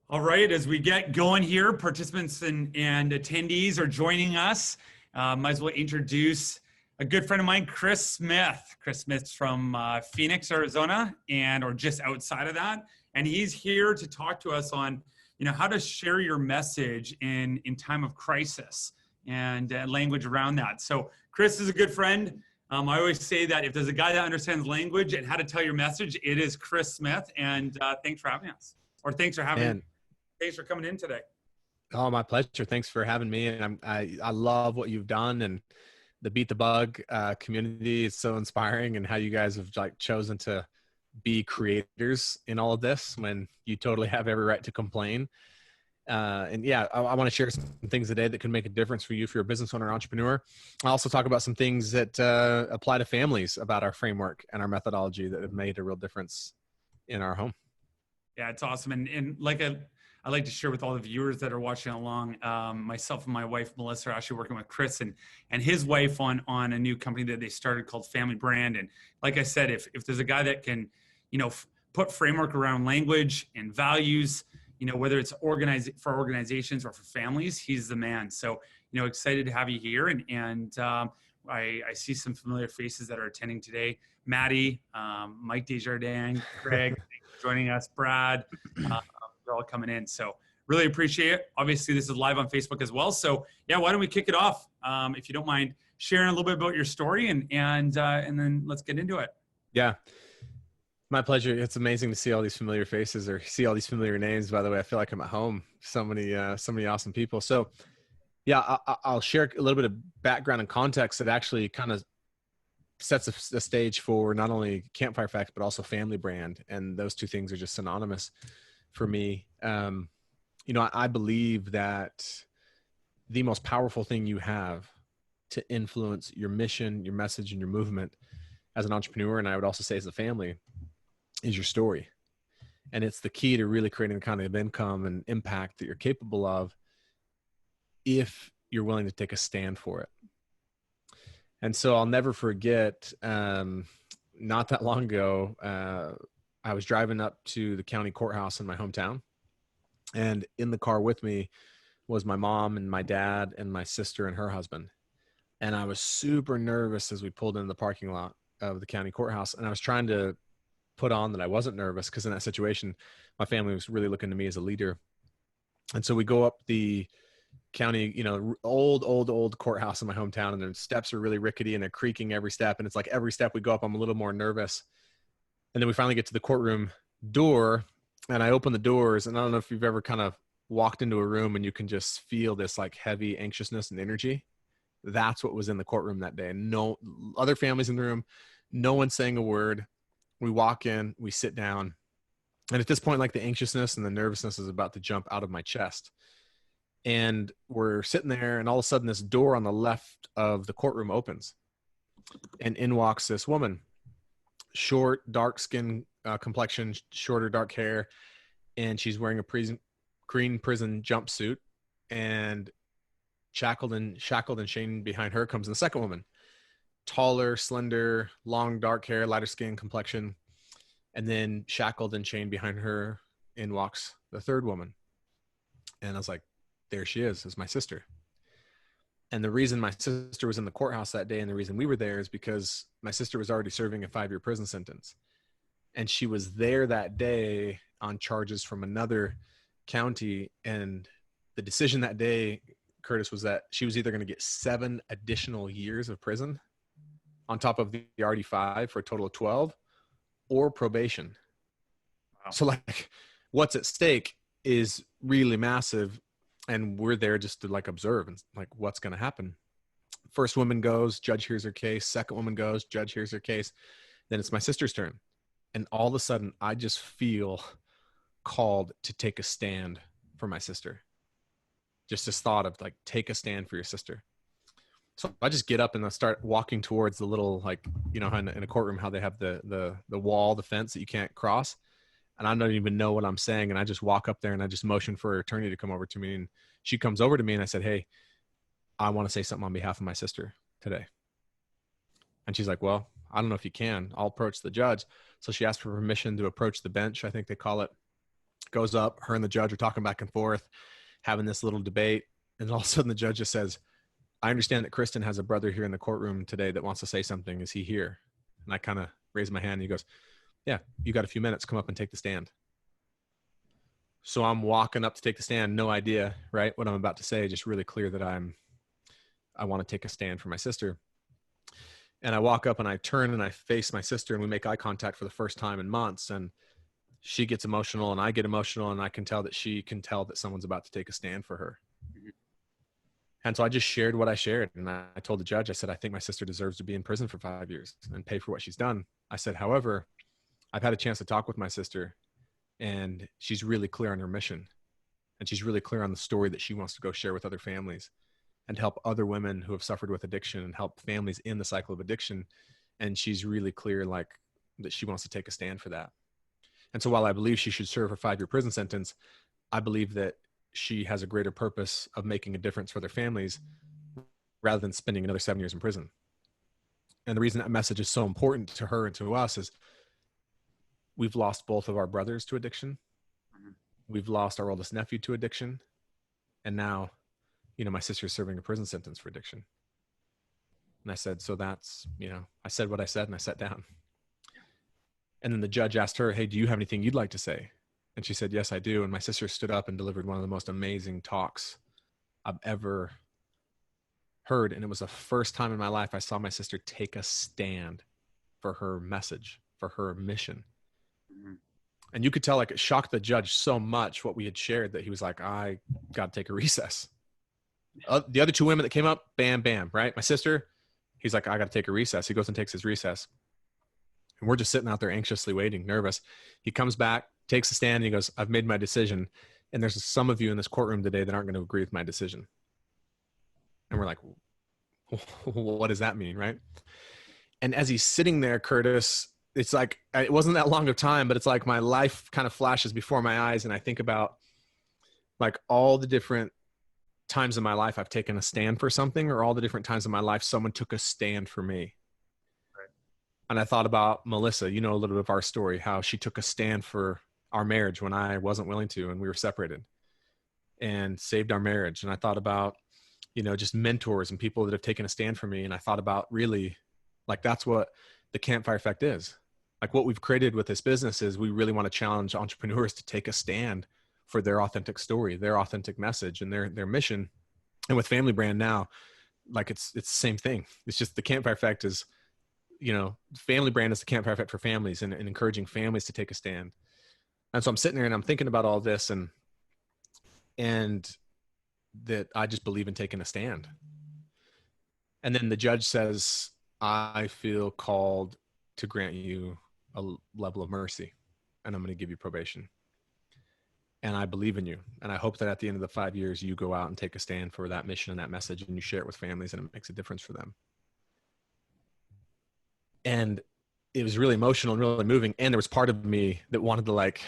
All right, as we get going here, participants and attendees are joining us. Might as well introduce a good friend of mine, Chris Smith. Chris Smith's from Phoenix, Arizona, or just outside of that, and he's here to talk to us on, how to share your message in time of crisis and language around that. So, Chris is a good friend. I always say that if there's a guy that understands language and how to tell your message, it is Chris Smith. And thanks for having us, or thanks for having. Man, Thanks for coming in today. oh, my pleasure. Thanks for having me. And I love what you've done, and the Beat the Bug community is so inspiring, and how you guys have chosen to be creators in all of this when you totally have every right to complain. And yeah, I want to share some things today that can make a difference for you if you're a business owner or entrepreneur. I also talk about some things that apply to families about our framework and our methodology that have made a real difference in our home. Yeah, it's awesome. And I like to share with all the viewers that are watching along. Myself and my wife, Melissa, are actually working with Chris and his wife on a new company that they started called Family Brand. And like I said, if there's a guy that can, put framework around language and values, whether it's for organizations or for families, he's the man. So, excited to have you here. And I see some familiar faces that are attending today. Maddie, Mike Desjardins, Greg, thanks for joining us, Brad. They're all coming in. So really appreciate it. Obviously, this is live on Facebook as well. So yeah, why don't we kick it off? If you don't mind sharing a little bit about your story and then let's get into it. Yeah, my pleasure. It's amazing to see all these familiar faces or see all these familiar names. By the way, I feel like I'm at home. So many awesome people. So yeah, I'll share a little bit of background and context that actually kind of sets the stage for not only Campfire Effect, but also Family Brand. And those two things are just synonymous for me. I believe that the most powerful thing you have to influence your mission, your message, and your movement as an entrepreneur, and I would also say as a family, is your story. And it's the key to really creating the kind of income and impact that you're capable of if you're willing to take a stand for it. And so I'll never forget, not that long ago, I was driving up to the county courthouse in my hometown, and in the car with me was my mom and my dad and my sister and her husband. And I was super nervous as we pulled into the parking lot of the county courthouse. And I was trying to put on that I wasn't nervous, because in that situation, my family was really looking to me as a leader. And so we go up the county, old courthouse in my hometown, and the steps are really rickety and they're creaking every step. And it's like every step we go up, I'm a little more nervous. And then we finally get to the courtroom door, and I open the doors, and I don't know if you've ever kind of walked into a room and you can just feel this like heavy anxiousness and energy. That's what was in the courtroom that day. No other families in the room, no one saying a word. We walk in, we sit down. And at this point, like the anxiousness and the nervousness is about to jump out of my chest. And we're sitting there, and all of a sudden this door on the left of the courtroom opens, and in walks this woman. Short, dark skin complexion, shorter, dark hair. And she's wearing a green prison jumpsuit, and shackled and chained behind her comes the second woman. Taller, slender, long, dark hair, lighter skin complexion. And then shackled and chained behind her in walks the third woman. And I was like, there she is my sister. And the reason my sister was in the courthouse that day, and the reason we were there, is because my sister was already serving a 5-year prison sentence. And she was there that day on charges from another county. And the decision that day, Curtis, was that she was either going to get 7 additional years of prison on top of the already 5 for a total of 12, or probation. Wow. So like what's at stake is really massive. And we're there just to like observe and like what's going to happen. First woman goes, judge hears her case. Second woman goes, judge hears her case. Then it's my sister's turn. And all of a sudden I just feel called to take a stand for my sister. Just this thought of like, take a stand for your sister. So I just get up and I start walking towards the little, like, in a courtroom, how they have the wall, the fence that you can't cross. And I don't even know what I'm saying. And I just walk up there and I just motion for her attorney to come over to me. And she comes over to me and I said, hey, I want to say something on behalf of my sister today. And she's like, well, I don't know if you can. I'll approach the judge. So she asked for permission to approach the bench, I think they call it. Goes up, her and the judge are talking back and forth, having this little debate. And all of a sudden the judge just says, I understand that Kristen has a brother here in the courtroom today that wants to say something. Is he here? And I kind of raise my hand and he goes, yeah, you got a few minutes, come up and take the stand. So I'm walking up to take the stand, no idea, right, what I'm about to say, just really clear that I want to take a stand for my sister. And I walk up and I turn and I face my sister and we make eye contact for the first time in months. And she gets emotional and I get emotional and I can tell that she can tell that someone's about to take a stand for her. And so I just shared what I shared. And I told the judge, I said, I think my sister deserves to be in prison for 5 years and pay for what she's done. I said, however, I've had a chance to talk with my sister and she's really clear on her mission. And she's really clear on the story that she wants to go share with other families and help other women who have suffered with addiction and help families in the cycle of addiction. And she's really clear, like, that she wants to take a stand for that. And so while I believe she should serve her 5-year prison sentence, I believe that she has a greater purpose of making a difference for their families rather than spending another 7 years in prison. And the reason that message is so important to her and to us is we've lost both of our brothers to addiction. We've lost our oldest nephew to addiction. And now, my sister's serving a prison sentence for addiction. And I said, so that's, I said what I said and I sat down. And then the judge asked her, hey, do you have anything you'd like to say? And she said, yes, I do. And my sister stood up and delivered one of the most amazing talks I've ever heard. And it was the first time in my life I saw my sister take a stand for her message, for her mission. And you could tell, like, it shocked the judge so much what we had shared that he was like, I got to take a recess. The other 2 women that came up, bam, bam, right? My sister, he's like, I got to take a recess. He goes and takes his recess. And we're just sitting out there anxiously waiting, nervous. He comes back, takes a stand, and he goes, I've made my decision. And there's some of you in this courtroom today that aren't going to agree with my decision. And we're like, what does that mean, right? And as he's sitting there, Curtis, it's like, it wasn't that long of time, but it's like my life kind of flashes before my eyes. And I think about, like, all the different times in my life I've taken a stand for something, or all the different times in my life someone took a stand for me. Right. And I thought about Melissa, a little bit of our story, how she took a stand for our marriage when I wasn't willing to, and we were separated, and saved our marriage. And I thought about, just mentors and people that have taken a stand for me. And I thought about, really, like, that's what the Campfire Effect is. Like, what we've created with this business is we really want to challenge entrepreneurs to take a stand for their authentic story, their authentic message, and their mission. And with Family Brand now, like, it's the same thing. It's just the Campfire Effect is, Family Brand is the Campfire Effect for families and encouraging families to take a stand. And so I'm sitting there and I'm thinking about all this and that I just believe in taking a stand. And then the judge says, I feel called to grant you a level of mercy, and I'm going to give you probation. And I believe in you. And I hope that at the end of the 5 years, you go out and take a stand for that mission and that message, and you share it with families, and it makes a difference for them. And it was really emotional and really moving. And there was part of me that wanted to, like,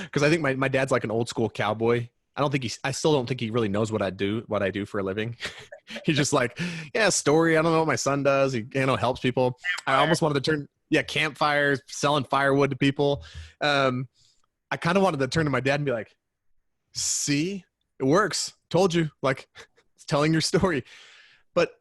because I think my dad's like an old school cowboy. I still don't think he really knows what I do for a living. He's just like, yeah, story. I don't know what my son does. He, helps people. I almost wanted to turn, campfires, selling firewood to people. I kind of wanted to turn to my dad and be like, see, it works. Told you, like, it's telling your story. But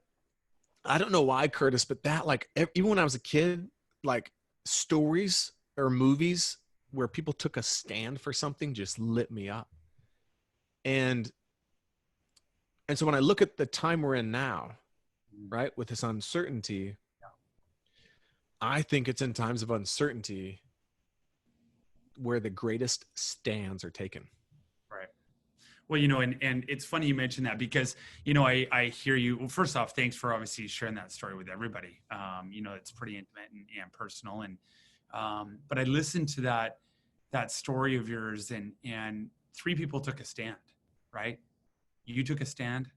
I don't know why, Curtis, but that, like, even when I was a kid, like, stories or movies where people took a stand for something just lit me up. And so when I look at the time we're in now, right, with this uncertainty, I think it's in times of uncertainty where the greatest stands are taken. Right. Well, and it's funny you mentioned that because, I hear you. Well, first off, thanks for obviously sharing that story with everybody. It's pretty intimate and personal. And, but I listened to that story of yours and 3 people took a stand, right? You took a stand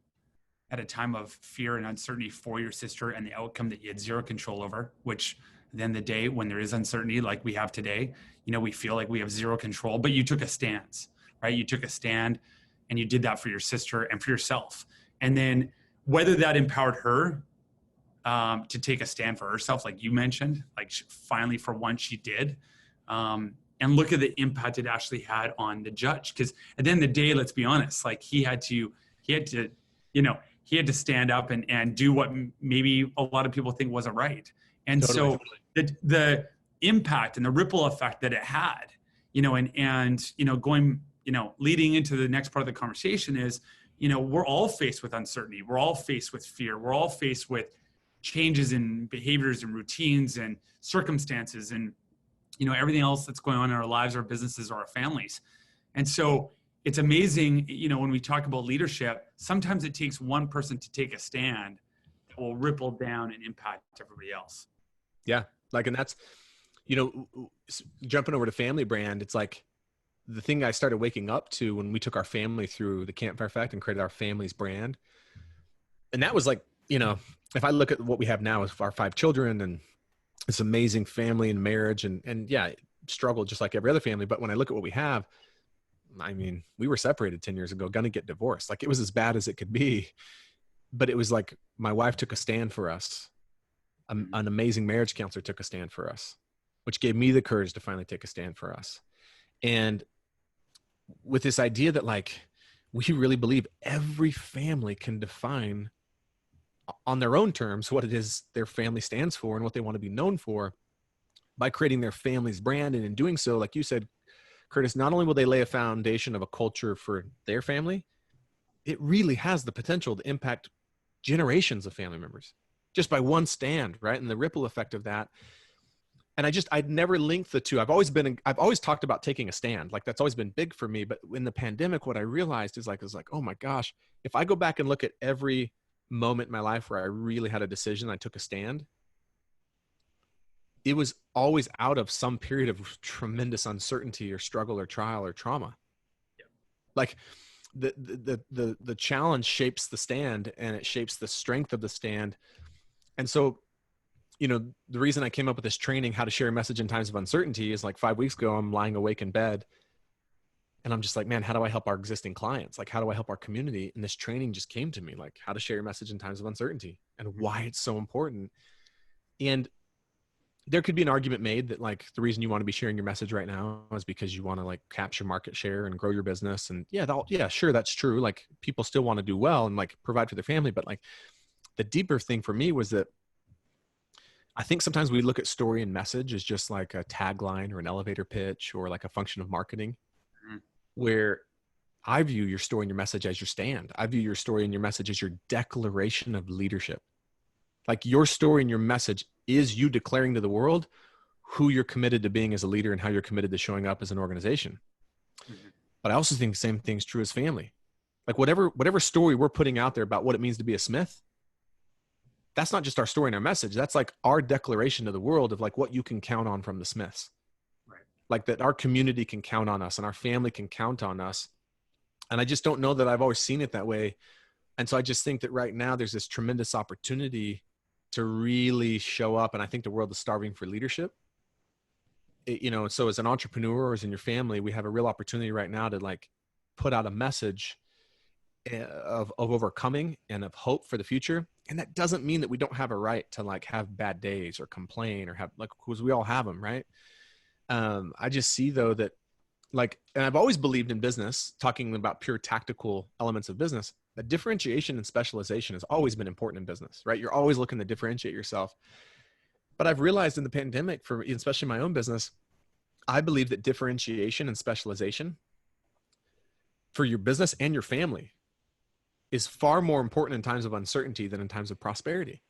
at a time of fear and uncertainty for your sister and the outcome that you had zero control over, which then the day when there is uncertainty like we have today, we feel like we have zero control, but you took a stance, right? You took a stand and you did that for your sister and for yourself. And then whether that empowered her to take a stand for herself, like you mentioned, like finally for once she did. And and look at the impact it actually had on the judge. Because at the end of the day, let's be honest, like he had to, you know, he had to stand up and do what maybe a lot of people think wasn't right. And Totally. so the impact and the ripple effect that it had, you know, and, you know, going, you know, leading into the next part of the conversation is, you know, we're all faced with uncertainty. We're all faced with fear. We're all faced with changes in behaviors and routines and circumstances and, you know, everything else that's going on in our lives, our businesses, or our families. And so it's amazing, you know, when we talk about leadership, sometimes it takes one person to take a stand that will ripple down and impact everybody else. Yeah. Like, and that's, you know, jumping over to Family Brand, it's like the thing I started waking up to when we took our family through the Campfire Effect and created our family's brand. And that was like, you know, if I look at what we have now with our 5 children and this amazing family and marriage and yeah, struggled just like every other family. But when I look at what we have, I mean, we were separated 10 years ago, going to get divorced. Like, it was as bad as it could be, but it was like my wife took a stand for us. An amazing marriage counselor took a stand for us, which gave me the courage to finally take a stand for us. And with this idea that like, we really believe every family can define on their own terms what it is their family stands for and what they want to be known for by creating their family's brand. And in doing so, like you said, Curtis, not only will they lay a foundation of a culture for their family, it really has the potential to impact generations of family members just by one stand, right? And the ripple effect of that. And I'd never linked the two. I've always talked about taking a stand. Like, that's always been big for me. But in the pandemic, what I realized is like, oh my gosh, if I go back and look at every moment in my life where I really had a decision, I took a stand, it was always out of some period of tremendous uncertainty or struggle or trial or trauma. Yeah. Like the challenge shapes the stand and it shapes the strength of the stand. And so, you know, the reason I came up with this training, how to share a message in times of uncertainty, is like 5 weeks ago, I'm lying awake in bed and I'm just like, man, how do I help our existing clients? Like, how do I help our community? And this training just came to me, like how to share your message in times of uncertainty and why it's so important. And there could be an argument made that like the reason you want to be sharing your message right now is because you want to like capture market share and grow your business. And yeah, sure. That's true. Like, people still want to do well and like provide for their family. But like, the deeper thing for me was that I think sometimes we look at story and message as just like a tagline or an elevator pitch or like a function of marketing, where I view your story and your message as your stand. I view your story and your message as your declaration of leadership. Like, your story and your message is you declaring to the world who you're committed to being as a leader and how you're committed to showing up as an organization. Mm-hmm. But I also think the same thing's true as family. Like, whatever story we're putting out there about what it means to be a Smith, that's not just our story and our message. That's like our declaration to the world of like what you can count on from the Smiths. Right. Like, that our community can count on us and our family can count on us. And I just don't know that I've always seen it that way. And so I just think that right now there's this tremendous opportunity to really show up. And I think the world is starving for leadership. You know, so as an entrepreneur or as in your family, we have a real opportunity right now to like put out a message of overcoming and of hope for the future. And that doesn't mean that we don't have a right to like have bad days or complain or have like, because we all have them, right? I just see though that like, and I've always believed in business, talking about pure tactical elements of business, that differentiation and specialization has always been important in business, right? You're always looking to differentiate yourself. But I've realized in the pandemic, for especially my own business, I believe that differentiation and specialization for your business and your family is far more important in times of uncertainty than in times of prosperity.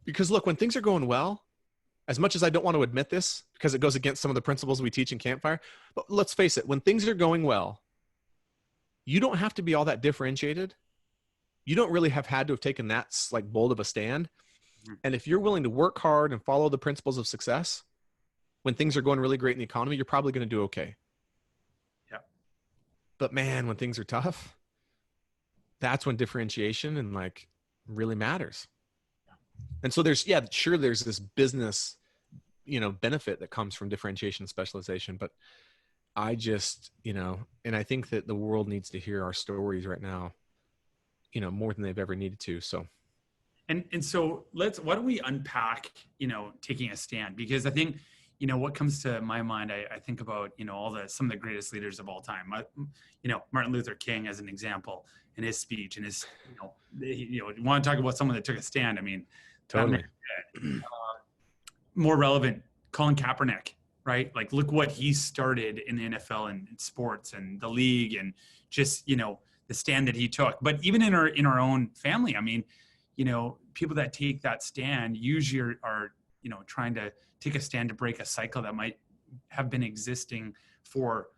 Because look, when things are going well, as much as I don't want to admit this because it goes against some of the principles we teach in Campfire, but let's face it, when things are going well, you don't have to be all that differentiated. You don't really have had to have taken that like bold of a stand. And if you're willing to work hard and follow the principles of success, when things are going really great in the economy, you're probably going to do okay. Yeah. But man, when things are tough, that's when differentiation and like really matters. And so there's this business, you know, benefit that comes from differentiation and specialization. But I just, you know, and I think that the world needs to hear our stories right now, you know, more than they've ever needed to. So. And so why don't we unpack, you know, taking a stand? Because I think, what comes to my mind, I think about, some of the greatest leaders of all time. Martin Luther King as an example, in his speech and his, you want to talk about someone that took a stand. I mean, that man, Totally. more relevant, Colin Kaepernick, right? Like, look what he started in the NFL and in sports and the league, and just, the stand that he took. But even in our own family, I mean, people that take that stand usually are trying to take a stand to break a cycle that might have been existing for,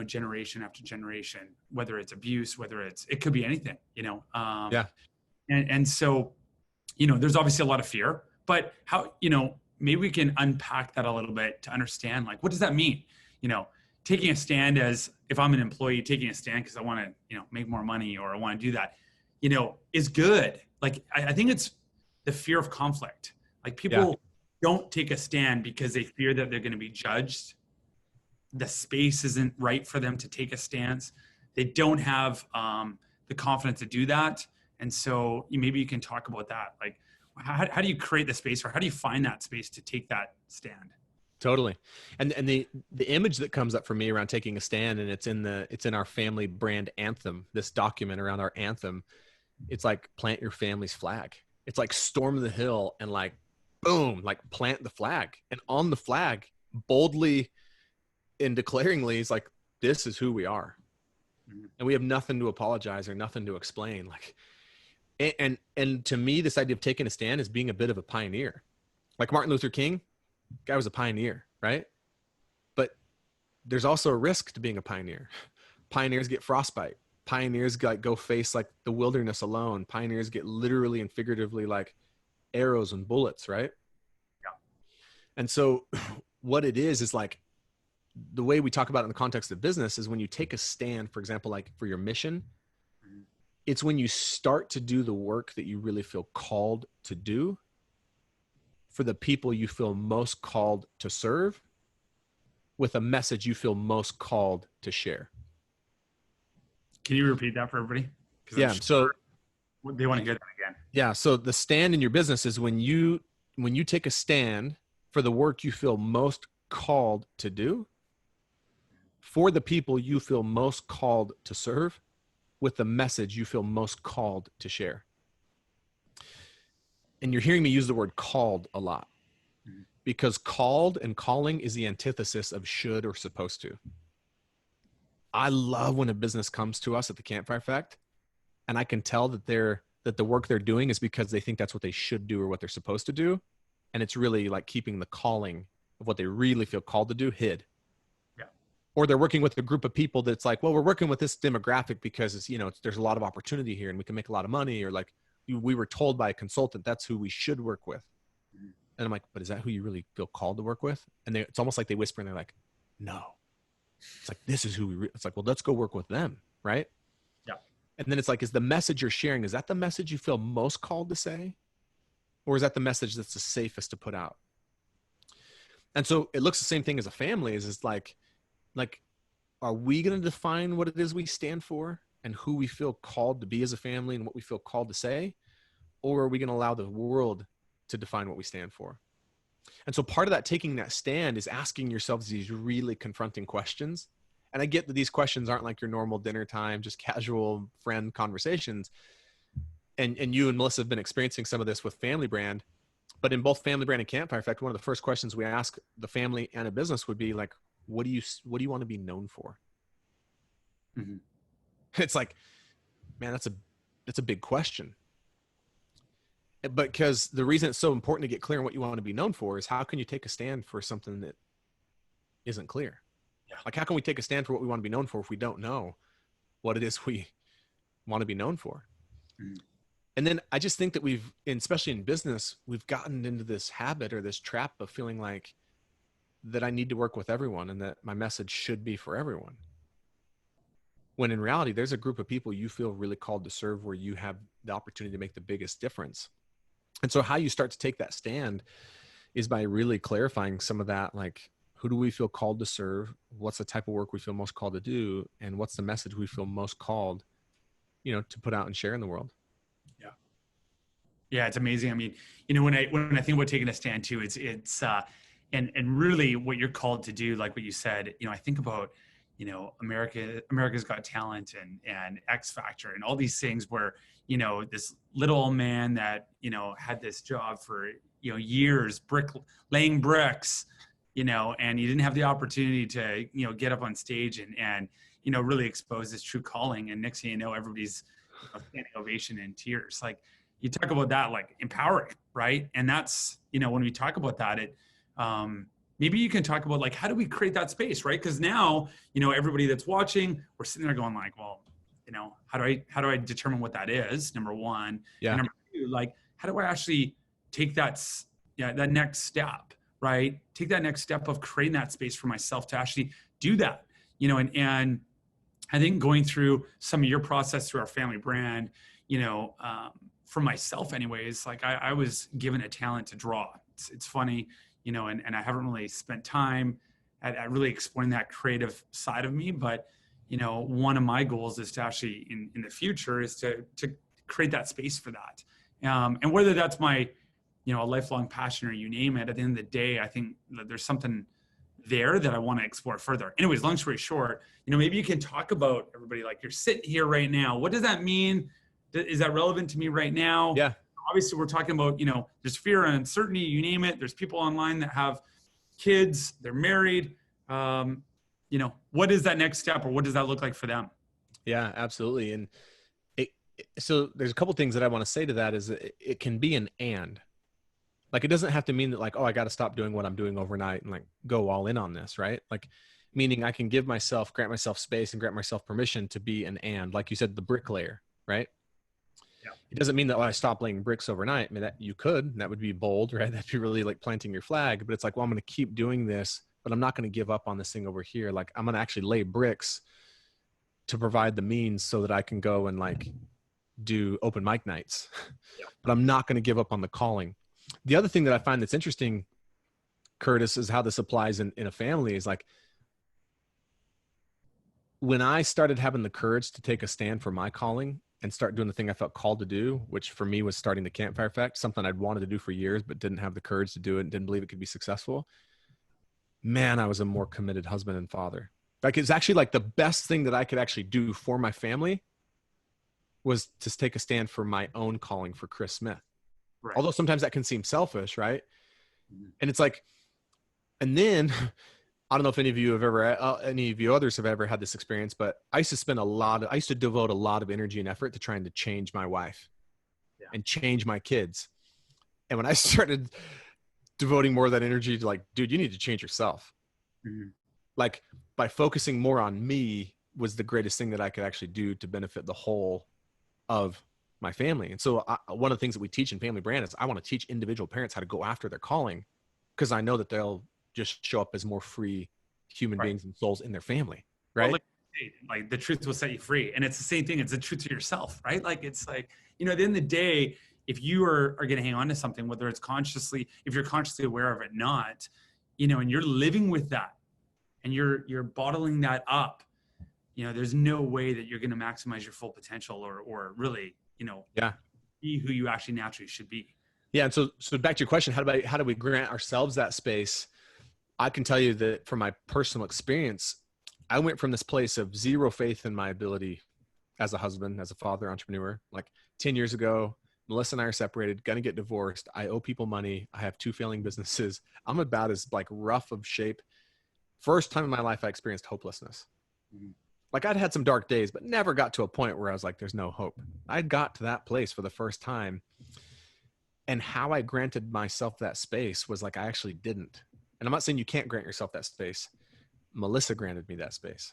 generation after generation, whether it's abuse, it could be anything, Yeah. And so, there's obviously a lot of fear, but how, maybe we can unpack that a little bit to understand, like, what does that mean? Taking a stand, as if I'm an employee taking a stand because I want to, make more money, or I want to do that, is good. Like, I think it's the fear of conflict. Like, people don't take a stand because they fear that they're going to be judged. The space isn't right for them to take a stance. They don't have the confidence to do that. And so maybe you can talk about that. Like, how do you create the space, or how do you find that space to take that stand? Totally. And the image that comes up for me around taking a stand, and it's in our family brand anthem, this document around our anthem, it's like plant your family's flag. It's like storm the hill and like, boom, like plant the flag. And on the flag, boldly and declaringly, it's like, this is who we are. Mm-hmm. And we have nothing to apologize or nothing to explain. Like, and to me, this idea of taking a stand is being a bit of a pioneer. Like Martin Luther King, guy was a pioneer, right? But there's also a risk to being a pioneer. Pioneers get frostbite. Pioneers go face like the wilderness alone. Pioneers get literally and figuratively like arrows and bullets, right? Yeah. And so what it is like, the way we talk about it in the context of business is when you take a stand, for example, like for your mission, it's when you start to do the work that you really feel called to do for the people you feel most called to serve, with a message you feel most called to share. Can you repeat that for everybody? Yeah. So they want to hear that again. Yeah. So the stand in your business is when you take a stand for the work you feel most called to do for the people you feel most called to serve, with the message you feel most called to share. And you're hearing me use the word called a lot, because called and calling is the antithesis of should or supposed to. I love when a business comes to us at the Campfire Effect, and I can tell that the work they're doing is because they think that's what they should do or what they're supposed to do. And it's really like keeping the calling of what they really feel called to do hid. Yeah. Or they're working with a group of people that's like, well, we're working with this demographic because it's, there's a lot of opportunity here and we can make a lot of money, or like we were told by a consultant that's who we should work with. And I'm like, but is that who you really feel called to work with? And it's almost like they whisper and they're like, no. It's like, this is who it's like, well, let's go work with them. Right. Yeah. And then it's like, is the message you're sharing, is that the message you feel most called to say? Or is that the message that's the safest to put out? And so it looks the same thing as a family is like, are we going to define what it is we stand for and who we feel called to be as a family and what we feel called to say? Or are we going to allow the world to define what we stand for? And so part of that, taking that stand, is asking yourselves these really confronting questions. And I get that these questions aren't like your normal dinner time, just casual friend conversations. And you and Melissa have been experiencing some of this with Family Brand, but in both Family Brand and Campfire Effect, one of the first questions we ask the family and a business would be like, what do you want to be known for? Mm-hmm. It's like, man, that's a big question. But because the reason it's so important to get clear on what you want to be known for is, how can you take a stand for something that isn't clear? Yeah. Like, how can we take a stand for what we want to be known for if we don't know what it is we want to be known for? Mm-hmm. And then I just think that especially in business, we've gotten into this habit or this trap of feeling like that I need to work with everyone and that my message should be for everyone. When in reality, there's a group of people you feel really called to serve where you have the opportunity to make the biggest difference. And so how you start to take that stand is by really clarifying some of that, like, who do we feel called to serve? What's the type of work we feel most called to do? And what's the message we feel most called, to put out and share in the world? Yeah, it's amazing. I mean, when I think about taking a stand too, it's and really what you're called to do, like what you said, I think about, America's Got Talent and X Factor and all these things where, this little old man that, had this job for, years, laying bricks, and he didn't have the opportunity to, get up on stage and, really expose his true calling. And next thing you know, everybody's standing ovation and tears. Like, you talk about that, like empowering, right? And that's, when we talk about that, maybe you can talk about like, how do we create that space, right? Because now, everybody that's watching, we're sitting there going like, well, how do I determine what that is? Number one. Yeah. And number two, like, how do I actually take that next step, right? Take that next step of creating that space for myself to actually do that, and I think going through some of your process through our family brand, for myself anyways, like I was given a talent to draw. It's funny, and I haven't really spent time at really exploring that creative side of me. But, one of my goals is to actually in the future is to create that space for that. And whether that's my, a lifelong passion or you name it, at the end of the day, I think that there's something there that I want to explore further. Anyways, long story short, maybe you can talk about everybody, like you're sitting here right now. What does that mean? Is that relevant to me right now? Yeah. Obviously we're talking about, there's fear and uncertainty, you name it. There's people online that have kids, they're married. What is that next step, or what does that look like for them? Yeah, absolutely. And so there's a couple things that I want to say to that is that it can be an and. Like, it doesn't have to mean that like, oh, I got to stop doing what I'm doing overnight and like go all in on this, right? Like, meaning I can grant myself space and grant myself permission to be an and, like you said, the bricklayer, right? Yeah. It doesn't mean that I stop laying bricks overnight. I mean, that you could, that would be bold, right? That'd be really like planting your flag. But it's like, well, I'm going to keep doing this, but I'm not going to give up on this thing over here. Like, I'm going to actually lay bricks to provide the means so that I can go and like do open mic nights. Yeah. But I'm not going to give up on the calling. The other thing that I find that's interesting, Curtis, is how this applies in a family is like, when I started having the courage to take a stand for my calling and start doing the thing I felt called to do, which for me was starting the Campfire Effect, something I'd wanted to do for years, but didn't have the courage to do it and didn't believe it could be successful. Man, I was a more committed husband and father. Like, it's actually like the best thing that I could actually do for my family was to take a stand for my own calling for Chris Smith. Right. Although sometimes that can seem selfish, right? Mm-hmm. And it's like, and then I don't know if any of you others have ever had this experience, but I used to devote a lot of energy and effort to trying to change my wife and change my kids. And when I started devoting more of that energy to like, dude, you need to change yourself. Mm-hmm. Like, by focusing more on me was the greatest thing that I could actually do to benefit the whole of my family. And so one of the things that we teach in Family Brand is I want to teach individual parents how to go after their calling, because I know that they'll just show up as more free human beings and souls in their family. Right. Well, like the truth will set you free. And it's the same thing. It's the truth to yourself, right? Like, it's like, at the end of the day, if you are going to hang on to something, whether it's if you're consciously aware of it, not, and you're living with that and you're bottling that up, there's no way that you're going to maximize your full potential or really, be who you actually naturally should be. Yeah. And so back to your question, how do we grant ourselves that space? I can tell you that from my personal experience, I went from this place of zero faith in my ability as a husband, as a father, entrepreneur. Like 10 years ago, Melissa and I are separated, going to get divorced. I owe people money. I have 2 failing businesses. I'm about as like rough of shape. First time in my life I experienced hopelessness. Mm-hmm. Like, I'd had some dark days, but never got to a point where I was like, there's no hope. I got to that place for the first time. And how I granted myself that space was like, I actually didn't. And I'm not saying you can't grant yourself that space. Melissa granted me that space.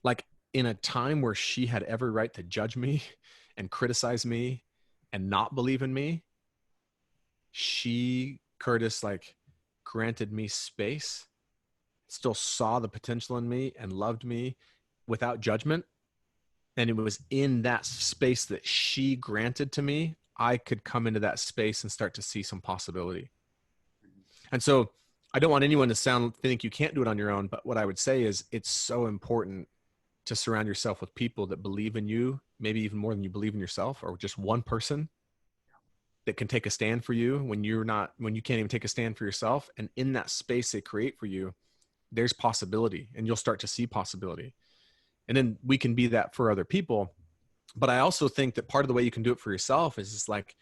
Like, in a time where she had every right to judge me and criticize me and not believe in me, Curtis, like, granted me space, still saw the potential in me and loved me without judgment. And it was in that space that she granted to me, I could come into that space and start to see some possibility. And so I don't want anyone to think you can't do it on your own, but what I would say is it's so important to surround yourself with people that believe in you, maybe even more than you believe in yourself, or just one person that can take a stand for you when you can't even take a stand for yourself. And in that space they create for you, there's possibility, and you'll start to see possibility. And then we can be that for other people. But I also think that part of the way you can do it for yourself is just like,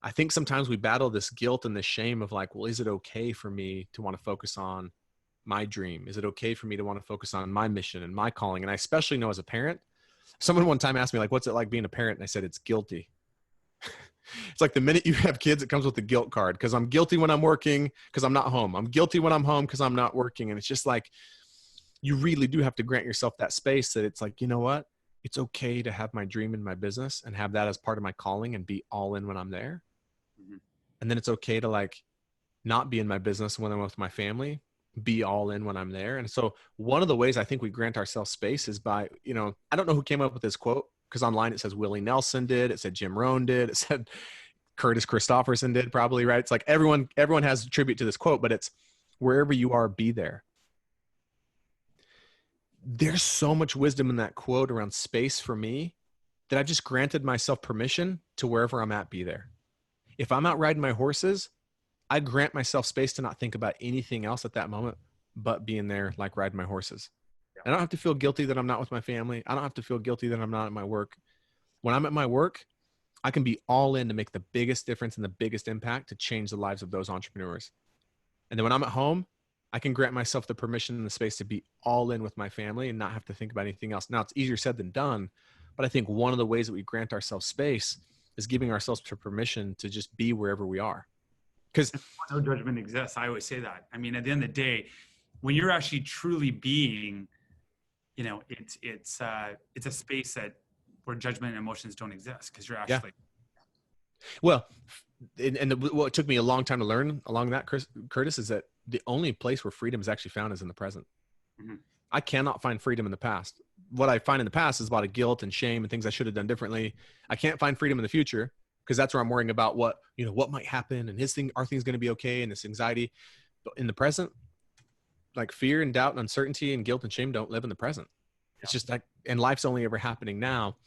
I think sometimes we battle this guilt and this shame of like, well, is it okay for me to want to focus on my dream? Is it okay for me to want to focus on my mission and my calling? And I especially know as a parent, someone one time asked me like, what's it like being a parent? And I said, it's guilty. It's like the minute you have kids, it comes with the guilt card, because I'm guilty when I'm working because I'm not home. I'm guilty when I'm home because I'm not working. And it's just like, you really do have to grant yourself that space that it's like, you know what? It's okay to have my dream in my business and have that as part of my calling and be all in when I'm there. Mm-hmm. And then it's okay to like not be in my business when I'm with my family, be all in when I'm there. And so one of the ways I think we grant ourselves space is by, I don't know who came up with this quote, because online it says Willie Nelson did, it said Jim Rohn did, it said Christopherson did probably, right? It's like everyone has a tribute to this quote, but it's wherever you are, be there. There's so much wisdom in that quote around space for me that I've just granted myself permission to wherever I'm at, be there. If I'm out riding my horses, I grant myself space to not think about anything else at that moment, but being there, like riding my horses. I don't have to feel guilty that I'm not with my family. I don't have to feel guilty that I'm not at my work. When I'm at my work, I can be all in to make the biggest difference and the biggest impact to change the lives of those entrepreneurs. And then when I'm at home, I can grant myself the permission and the space to be all in with my family and not have to think about anything else. Now, it's easier said than done, but I think one of the ways that we grant ourselves space is giving ourselves permission to just be wherever we are. Because no judgment exists. I always say that. I mean, at the end of the day, when you're actually truly being, it's a space where judgment and emotions don't exist, because you're actually. Yeah. Well, what it took me a long time to learn along that, Curtis, is that the only place where freedom is actually found is in the present. Mm-hmm. I cannot find freedom in the past. What I find in the past is a lot of guilt and shame and things I should have done differently. I can't find freedom in the future, because that's where I'm worrying about what might happen, and are things going to be okay, and this anxiety. But in the present, like fear and doubt and uncertainty and guilt and shame don't live in the present. Yeah. It's just like, and life's only ever happening now.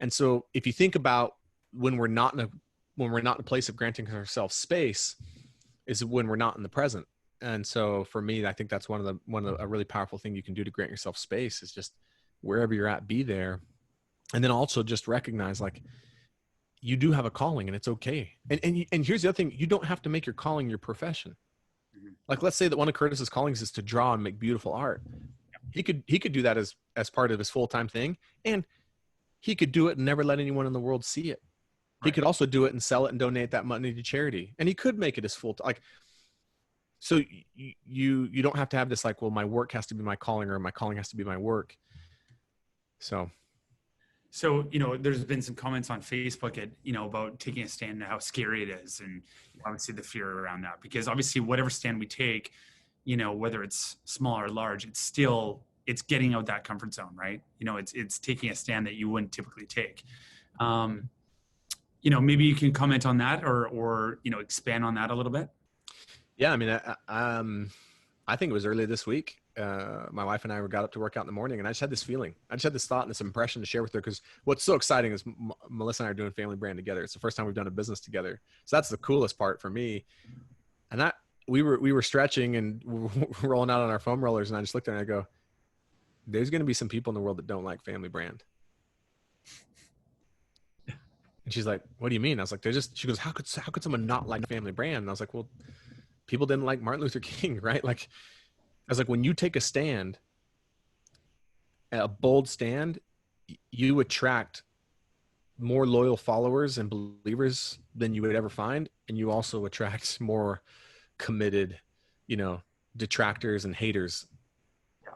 And so if you think about when we're not in a place of granting ourselves space, is when we're not in the present. And so for me, I think that's a really powerful thing you can do to grant yourself space is just wherever you're at, be there. And then also just recognize like you do have a calling, and it's okay. And here's the other thing, you don't have to make your calling your profession. Mm-hmm. Like, let's say that one of Curtis's callings is to draw and make beautiful art. He could do that as part of his full-time thing. And he could do it and never let anyone in the world see it. Right. He could also do it and sell it and donate that money to charity. And he could make it his full time. Like, so you don't have to have this like, well, my work has to be my calling, or my calling has to be my work. So, there's been some comments on Facebook about taking a stand and how scary it is. And obviously the fear around that, because obviously whatever stand we take, whether it's small or large, it's getting out that comfort zone, right? It's taking a stand that you wouldn't typically take. Maybe you can comment on that or expand on that a little bit. Yeah. I mean, I think it was earlier this week. My wife and I got up to work out in the morning, and I just had this feeling. I just had this thought and this impression to share with her, because what's so exciting is Melissa and I are doing Family Brand together. It's the first time we've done a business together. So that's the coolest part for me. And we were stretching and rolling out on our foam rollers, and I just looked at her and I go, there's going to be some people in the world that don't like Family Brand. And she's like, what do you mean? I was like, she goes, how could someone not like Family Brand? And I was like, well, people didn't like Martin Luther King, right? Like, I was like, when you take a stand, a bold stand, you attract more loyal followers and believers than you would ever find. And you also attract more committed, detractors and haters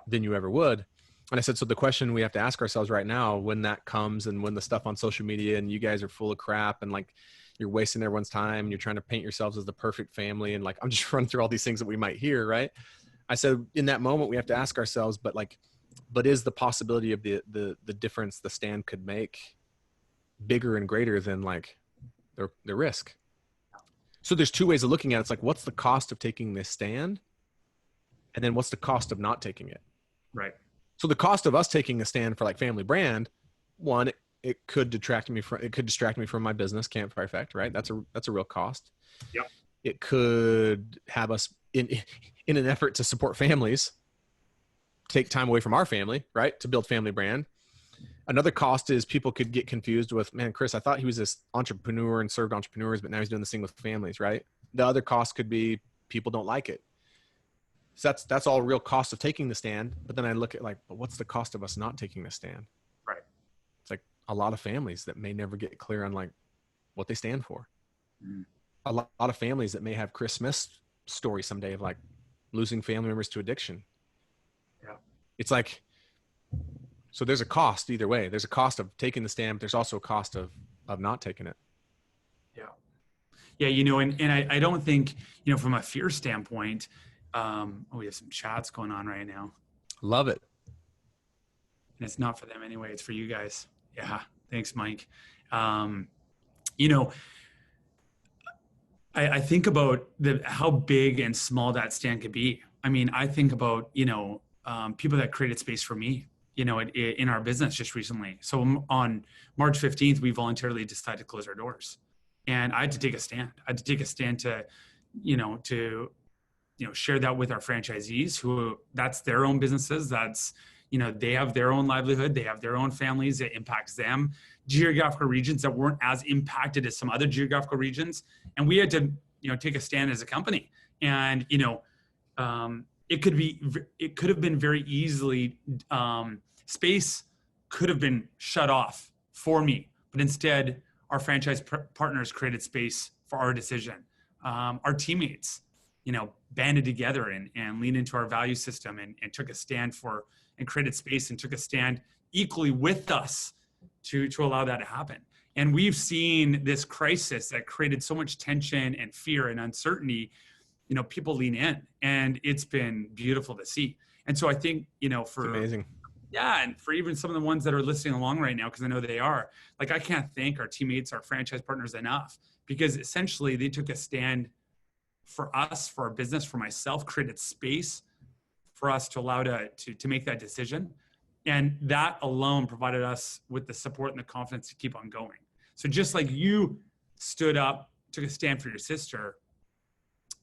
than you ever would. And I said, so the question we have to ask ourselves right now, when that comes, and when the stuff on social media and you guys are full of crap and like you're wasting everyone's time and you're trying to paint yourselves as the perfect family, and like, I'm just running through all these things that we might hear, right? I said, in that moment, we have to ask ourselves, but is the possibility of the difference the stand could make bigger and greater than like the risk? So there's two ways of looking at it. It's like, what's the cost of taking this stand? And then what's the cost of not taking it? Right. So the cost of us taking a stand for like Family Brand, one, it could distract me from my business, Campfire Effect, right? That's a real cost. Yep. It could have us in an effort to support families, take time away from our family, right? To build family brand. Another cost is people could get confused with, man, Chris, I thought he was this entrepreneur and served entrepreneurs, but now he's doing this thing with families, right? The other cost could be people don't like it. So that's all real cost of taking the stand. But then I look at like, but what's the cost of us not taking the stand? Right. It's like a lot of families that may never get clear on like what they stand for. Mm. A lot of families that may have Chris Smith's story someday of like losing family members to addiction. Yeah. It's like, so there's a cost either way. There's a cost of taking the stand, but there's also a cost of not taking it. Yeah. Yeah. You know, and I don't think, you know, from a fear standpoint, we have some chats going on right now. Love it. And it's not for them anyway. It's for you guys. Yeah. Thanks, Mike. You know, I think about how big and small that stand could be. I mean, I think about, you know, people that created space for me, you know, in our business just recently. So on March 15th, we voluntarily decided to close our doors, and I had to take a stand. I had to take a stand to share that with our franchisees who that's their own businesses. That's, you know, they have their own livelihood. They have their own families. It impacts them. Geographical regions that weren't as impacted as some other geographical regions. And we had to, you know, take a stand as a company. And, you know, it could have been very easily, space could have been shut off for me, but instead our franchise partners created space for our decision. Our teammates, you know, banded together and leaned into our value system and took a stand for and created space and took a stand equally with us to allow that to happen. And we've seen this crisis that created so much tension and fear and uncertainty, you know, people lean in, and it's been beautiful to see. And so I think, you know, for it's amazing. Yeah. And for even some of the ones that are listening along right now, because I know they are, like, I can't thank our teammates, our franchise partners enough, because essentially they took a stand for us, for our business, for myself, created space for us to allow to make that decision. And that alone provided us with the support and the confidence to keep on going. So just like you stood up, took a stand for your sister,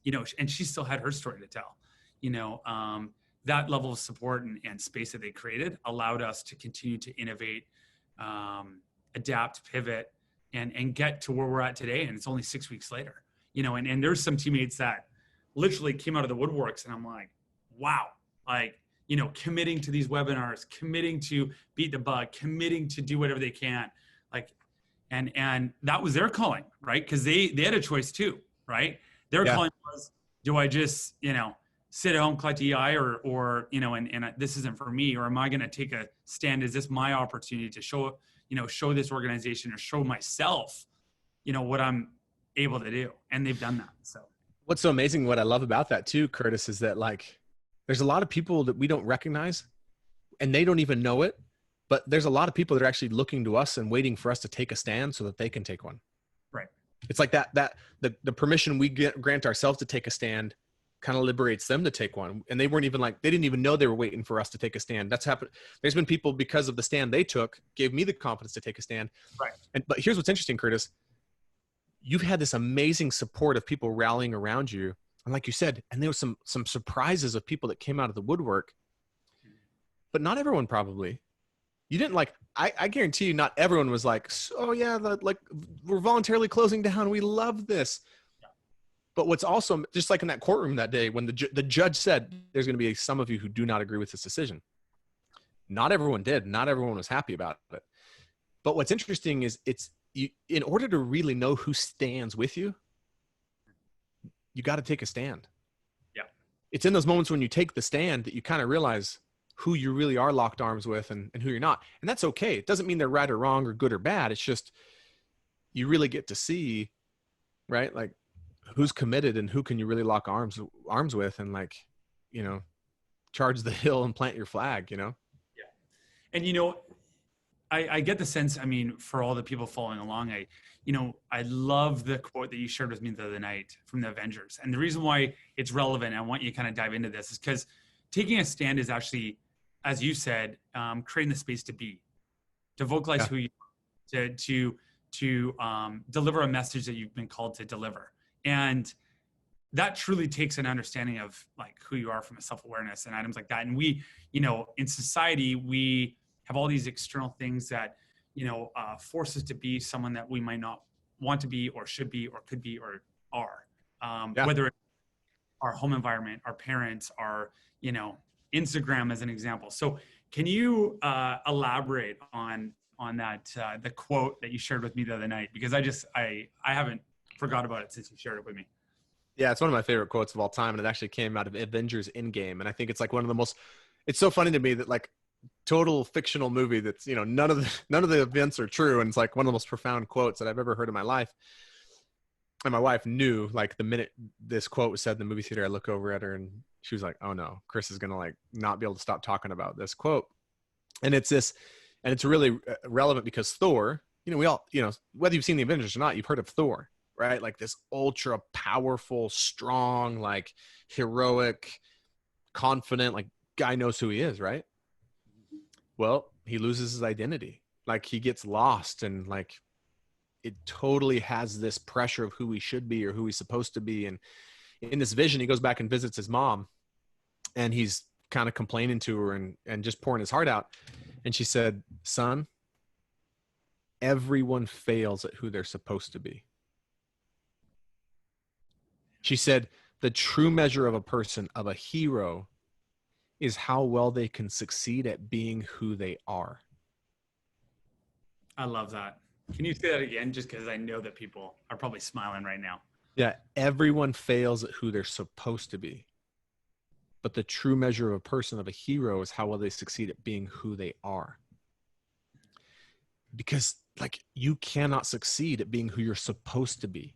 you know, and she still had her story to tell, you know, that level of support and space that they created allowed us to continue to innovate, adapt, pivot, and get to where we're at today. And it's only 6 weeks later, you know, and there's some teammates that literally came out of the woodworks, and I'm like, wow, like, you know, committing to these webinars, committing to beat the bug, committing to do whatever they can, like, and that was their calling, right? Because they had a choice too, right? Their calling was, do I just, you know, sit at home, collect EI, or you know, and this isn't for me, or am I going to take a stand? Is this my opportunity to show this organization or show myself, you know, what I'm able to do? And they've done that. So what's so amazing, what I love about that too, Curtis, is that like, there's a lot of people that we don't recognize and they don't even know it, but there's a lot of people that are actually looking to us and waiting for us to take a stand so that they can take one. Right. It's like the permission we grant ourselves to take a stand kind of liberates them to take one. And they didn't even know they were waiting for us to take a stand. That's happened. There's been people, because of the stand they took, gave me the confidence to take a stand. Right. But here's what's interesting, Curtis. You've had this amazing support of people rallying around you. And like you said, and there was some surprises of people that came out of the woodwork, but not everyone probably. You didn't like, I guarantee you not everyone was like, oh yeah, like we're voluntarily closing down. We love this. Yeah. But what's also, just like in that courtroom that day when the judge said, there's going to be some of you who do not agree with this decision. Not everyone did. Not everyone was happy about it. But what's interesting is in order to really know who stands with you, you got to take a stand. Yeah. It's in those moments when you take the stand that you kind of realize who you really are locked arms with and who you're not. And that's okay. It doesn't mean they're right or wrong or good or bad. It's just, you really get to see, right? Like who's committed and who can you really lock arms with and, like, you know, charge the hill and plant your flag, you know? Yeah. And, you know, I get the sense, I mean, for all the people following along, I love the quote that you shared with me the other night from the Avengers. And the reason why it's relevant, and I want you to kind of dive into this, is because taking a stand is actually, as you said, creating the space to be, to vocalize who you are, to deliver a message that you've been called to deliver. And that truly takes an understanding of like who you are from a self-awareness and items like that. And we, in society, we have all these external things that, force us to be someone that we might not want to be or should be or could be or are. Whether it's our home environment, our parents, our, Instagram as an example. So can you elaborate on that, the quote that you shared with me the other night? Because I haven't forgot about it since you shared it with me. Yeah, it's one of my favorite quotes of all time, and it actually came out of Avengers Endgame. And I think it's like one of the most. It's so funny to me that like total fictional movie that's none of the events are true, and it's like one of the most profound quotes that I've ever heard in my life. And my wife knew like the minute this quote was said in the movie theater, I look over at her and she was like, "Oh no, Chris is gonna like not be able to stop talking about this quote." And it's this, and it's really relevant because Thor. We all whether you've seen the Avengers or not, you've heard of Thor. Right? Like this ultra powerful, strong, like heroic, confident, like guy knows who he is, right? Well, he loses his identity. Like he gets lost and like it totally has this pressure of who he should be or who he's supposed to be. And in this vision, he goes back and visits his mom and he's kind of complaining to her and just pouring his heart out. And she said, "Son, everyone fails at who they're supposed to be." She said, "The true measure of a person, of a hero, is how well they can succeed at being who they are." I love that. Can you say that again? Just because I know that people are probably smiling right now. Yeah, everyone fails at who they're supposed to be. But the true measure of a person, of a hero, is how well they succeed at being who they are. Because like you cannot succeed at being who you're supposed to be.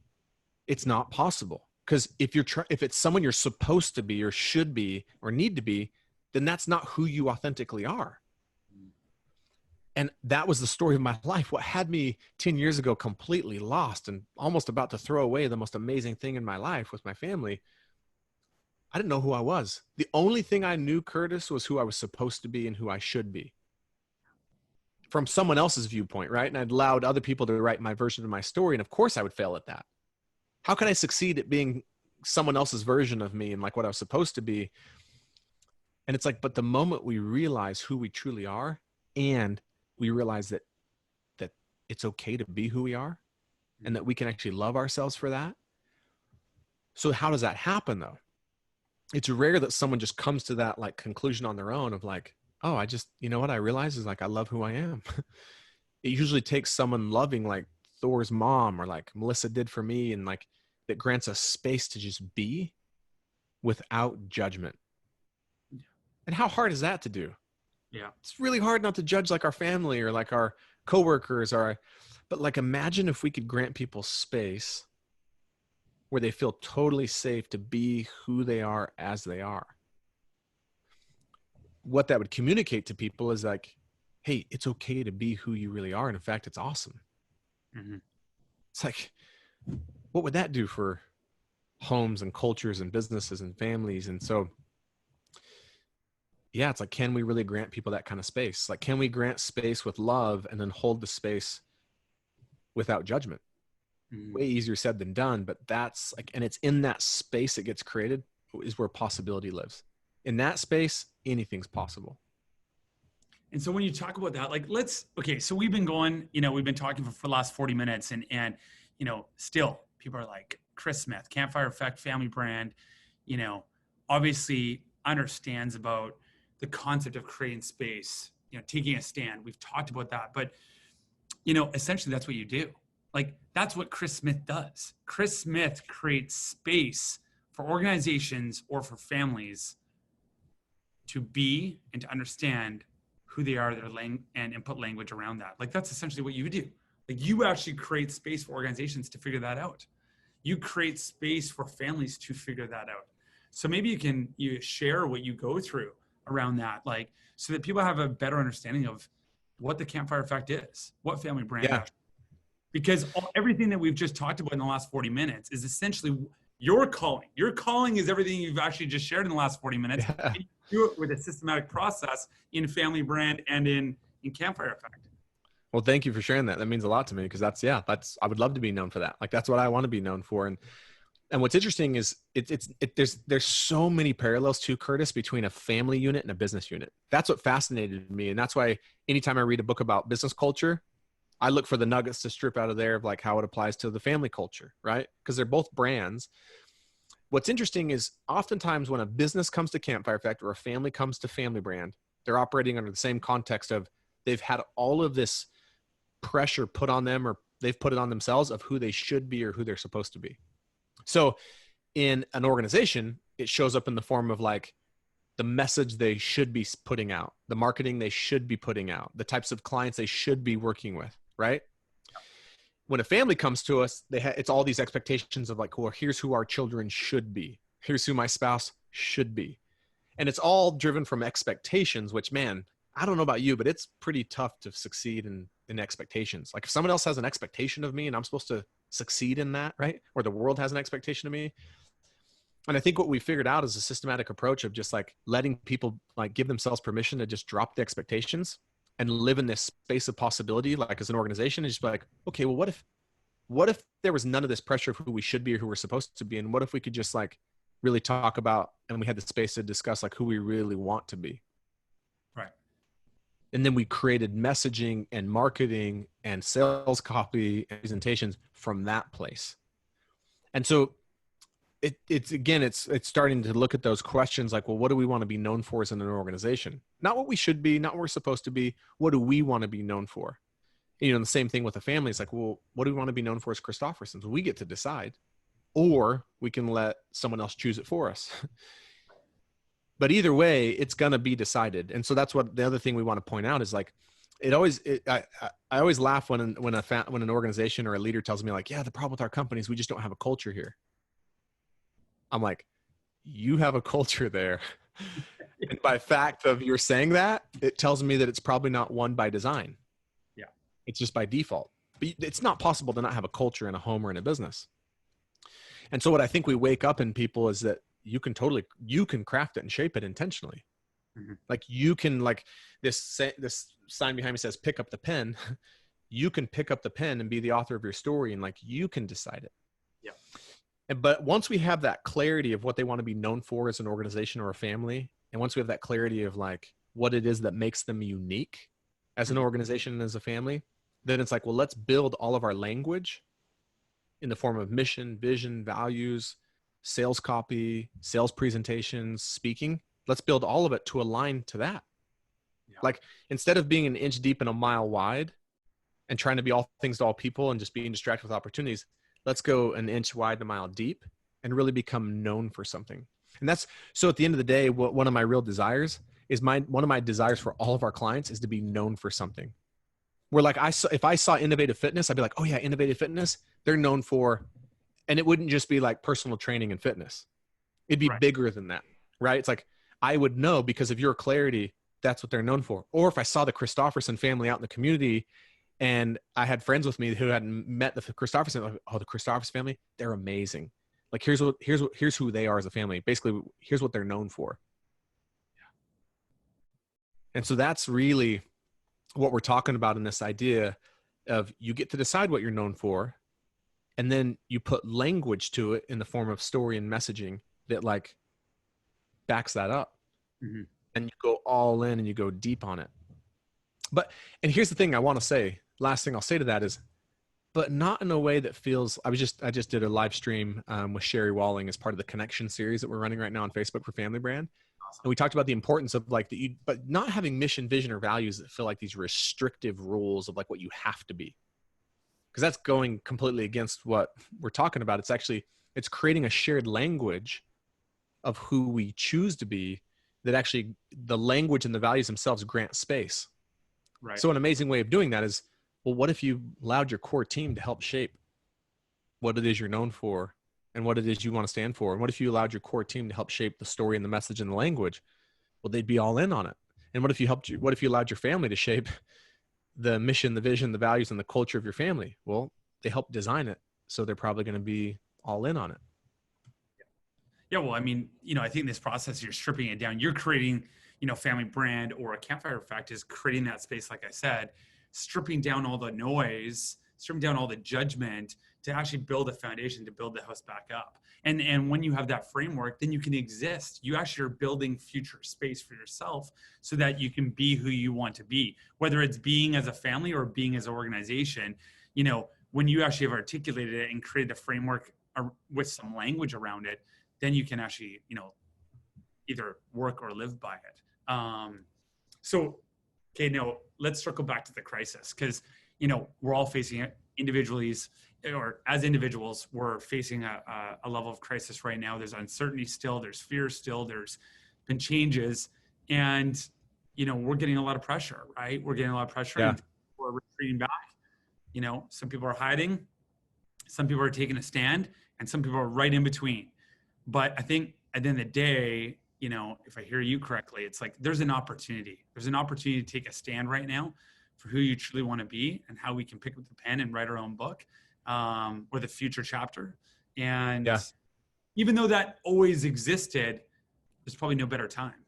It's not possible. Because if it's someone you're supposed to be or should be or need to be, then that's not who you authentically are. And that was the story of my life. What had me 10 years ago completely lost and almost about to throw away the most amazing thing in my life with my family, I didn't know who I was. The only thing I knew, Curtis, was who I was supposed to be and who I should be. From someone else's viewpoint, right? And I'd allowed other people to write my version of my story. And of course I would fail at that. How can I succeed at being someone else's version of me and like what I was supposed to be? And it's like, but the moment we realize who we truly are and we realize that it's okay to be who we are and that we can actually love ourselves for that. So how does that happen though? It's rare that someone just comes to that like conclusion on their own of like, oh, I just, what I realize is like, I love who I am. It usually takes someone loving like Thor's mom or like Melissa did for me and like that grants us space to just be without judgment. And how hard is that to do? Yeah. It's really hard not to judge like our family or like our coworkers but like imagine if we could grant people space where they feel totally safe to be who they are as they are. What that would communicate to people is like, hey, it's okay to be who you really are. And in fact, it's awesome. Mm-hmm. It's like, what would that do for homes and cultures and businesses and families? And so, yeah, it's like, can we really grant people that kind of space? Like, can we grant space with love and then hold the space without judgment? Mm-hmm. Way easier said than done, but that's like, and it's in that space that gets created is where possibility lives. In that space, anything's possible. And so when you talk about that, like, so we've been going, we've been talking for the last 40 minutes and, still people are like, Chris Smith, Campfire Effect, family brand, obviously understands about the concept of creating space, taking a stand. We've talked about that, but, essentially that's what you do. Like, that's what Chris Smith does. Chris Smith creates space for organizations or for families to be and to understand who they are, and put language around that. Like, that's essentially what you do. Like, you actually create space for organizations to figure that out. You create space for families to figure that out. So maybe you share what you go through around that, like, so that people have a better understanding of what the Campfire Effect is, what family brand is. Because everything that we've just talked about in the last 40 minutes is essentially your calling. Your calling is everything you've actually just shared in the last 40 minutes. Yeah. You do it with a systematic process in family brand and in Campfire Effect. Well, thank you for sharing that. That means a lot to me because I would love to be known for that. Like that's what I want to be known for. And what's interesting is there's so many parallels to Curtis between a family unit and a business unit. That's what fascinated me. And that's why anytime I read a book about business culture, I look for the nuggets to strip out of there of like how it applies to the family culture, right? Because they're both brands. What's interesting is oftentimes when a business comes to Campfire Effect or a family comes to Family Brand, they're operating under the same context of they've had all of this pressure put on them or they've put it on themselves of who they should be or who they're supposed to be. So in an organization, it shows up in the form of like the message they should be putting out, the marketing they should be putting out, the types of clients they should be working with, right? When a family comes to us, it's all these expectations of like, well, here's who our children should be. Here's who my spouse should be. And it's all driven from expectations, which, man, I don't know about you, but it's pretty tough to succeed in expectations. Like if someone else has an expectation of me and I'm supposed to succeed in that, right? Or the world has an expectation of me. And I think what we figured out is a systematic approach of just like letting people like give themselves permission to just drop the expectations and live in this space of possibility, like as an organization, and just be like, okay, well, what if there was none of this pressure of who we should be or who we're supposed to be? And what if we could just like really talk about, and we had the space to discuss like who we really want to be. Right. And then we created messaging and marketing and sales copy and presentations from that place. And so it's starting to look at those questions like, well, what do we want to be known for as an organization? Not what we should be, not what we're supposed to be. What do we want to be known for? You know, the same thing with the family. It's like, well, what do we want to be known for as Christophersons? We get to decide, or we can let someone else choose it for us. But either way, it's going to be decided. And so that's what the other thing we want to point out is like, I always laugh when an organization or a leader tells me like, yeah, the problem with our company is we just don't have a culture here. I'm like, you have a culture there. And by fact of you're saying that, it tells me that it's probably not one by design. Yeah. It's just by default. But it's not possible to not have a culture in a home or in a business. And so what I think we wake up in people is that you can craft it and shape it intentionally. Mm-hmm. Like you can, like this sign behind me says, pick up the pen. You can pick up the pen and be the author of your story. And like, you can decide it. Yeah. But once we have that clarity of what they want to be known for as an organization or a family, and once we have that clarity of like what it is that makes them unique as an organization and as a family, then it's like, well, let's build all of our language in the form of mission, vision, values, sales copy, sales presentations, speaking. Let's build all of it to align to that. Yeah. Like instead of being an inch deep and a mile wide and trying to be all things to all people and just being distracted with opportunities, let's go an inch wide and a mile deep and really become known for something. And that's, so at the end of the day, one of my real desires is one of my desires for all of our clients is to be known for something. Where like if I saw Innovative Fitness, I'd be like, oh yeah, Innovative Fitness, they're known for, and it wouldn't just be like personal training and fitness. It'd be bigger than that, right? It's like, I would know because of your clarity, that's what they're known for. Or if I saw the Christopherson family out in the community and I had friends with me who hadn't met the Christopherson, like, oh, the Christopherson family, they're amazing. Like here's who they are as a family. Basically, here's what they're known for. Yeah. And so that's really what we're talking about in this idea of you get to decide what you're known for, and then you put language to it in the form of story and messaging that like backs that up. Mm-hmm. And you go all in and you go deep on it. And here's the thing I want to say, last thing I'll say to that is, but not in a way that feels, I just did a live stream with Sherry Walling as part of the Connection series that we're running right now on Facebook for Family Brand. Awesome. And we talked about the importance of like but not having mission, vision, or values that feel like these restrictive rules of like what you have to be. Because that's going completely against what we're talking about. It's creating a shared language of who we choose to be that actually the language and the values themselves grant space. Right. So an amazing way of doing that is, well, what if you allowed your core team to help shape what it is you're known for and what it is you want to stand for? And what if you allowed your core team to help shape the story and the message and the language? Well, they'd be all in on it. And what if you allowed your family to shape the mission, the vision, the values, and the culture of your family? Well, they help design it. So they're probably going to be all in on it. Yeah. Well, I mean, I think this process, you're stripping it down. You're creating, Family Brand or a Campfire Effect is creating that space, like I said, stripping down all the noise, stripping down all the judgment to actually build a foundation, to build the house back up. And when you have that framework, then you can exist. You actually are building future space for yourself so that you can be who you want to be, whether it's being as a family or being as an organization. You know, when you actually have articulated it and created a framework with some language around it, then you can actually, you know, either work or live by it. So, okay, now let's circle back to the crisis, because, you know, we're all facing it individually, or as individuals, we're facing a level of crisis right now. There's uncertainty still, there's fear still, there's been changes, and, you know, we're getting a lot of pressure, right? We're getting a lot of pressure, and we're retreating back. You know, some people are hiding, some people are taking a stand, and some people are right in between. But I think at the end of the day, you know, if I hear you correctly, it's like there's an opportunity. There's an opportunity to take a stand right now for who you truly want to be, and how we can pick up the pen and write our own book, or the future chapter. And even though that always existed, there's probably no better time.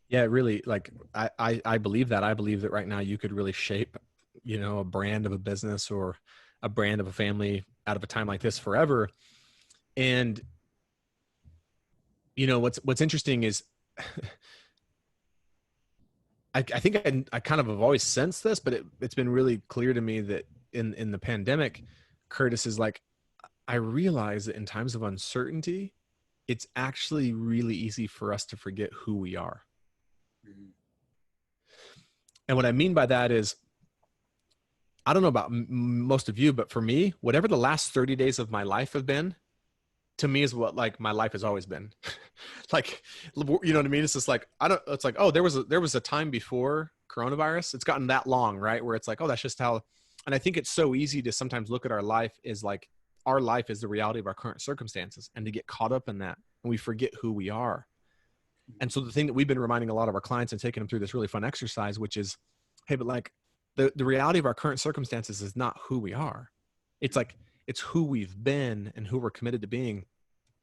Yeah, really, like I believe that. I believe that right now you could really shape, you know, a brand of a business or a brand of a family out of a time like this forever. And, you know, what's interesting is I think I kind of have always sensed this, but it's been really clear to me that in the pandemic, Curtis, is like, I realize that in times of uncertainty, it's actually really easy for us to forget who we are. Mm-hmm. And what I mean by that is, I don't know about most of you, but for me, whatever the last 30 days of my life have been, to me is what like my life has always been. Like, you know what I mean? It's just like, it's like, oh, there was a time before coronavirus. It's gotten that long, right? Where it's like, oh, that's just how, and I think it's so easy to sometimes look at our life as like, our life is the reality of our current circumstances, and to get caught up in that, and we forget who we are. And so the thing that we've been reminding a lot of our clients and taking them through this really fun exercise, which is, hey, but like the reality of our current circumstances is not who we are. It's like, it's who we've been and who we're committed to being.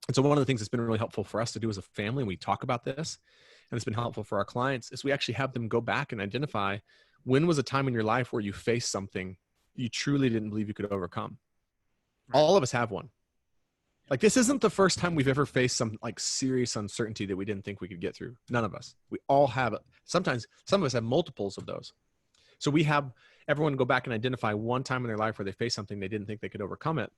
And so one of the things that's been really helpful for us to do as a family, and we talk about this, and it's been helpful for our clients, is we actually have them go back and identify, when was a time in your life where you faced something you truly didn't believe you could overcome? All of us have one. Like, this isn't the first time we've ever faced some like serious uncertainty that we didn't think we could get through. None of us. We all have it. Sometimes some of us have multiples of those. So we have everyone go back and identify one time in their life where they faced something they didn't think they could overcome it,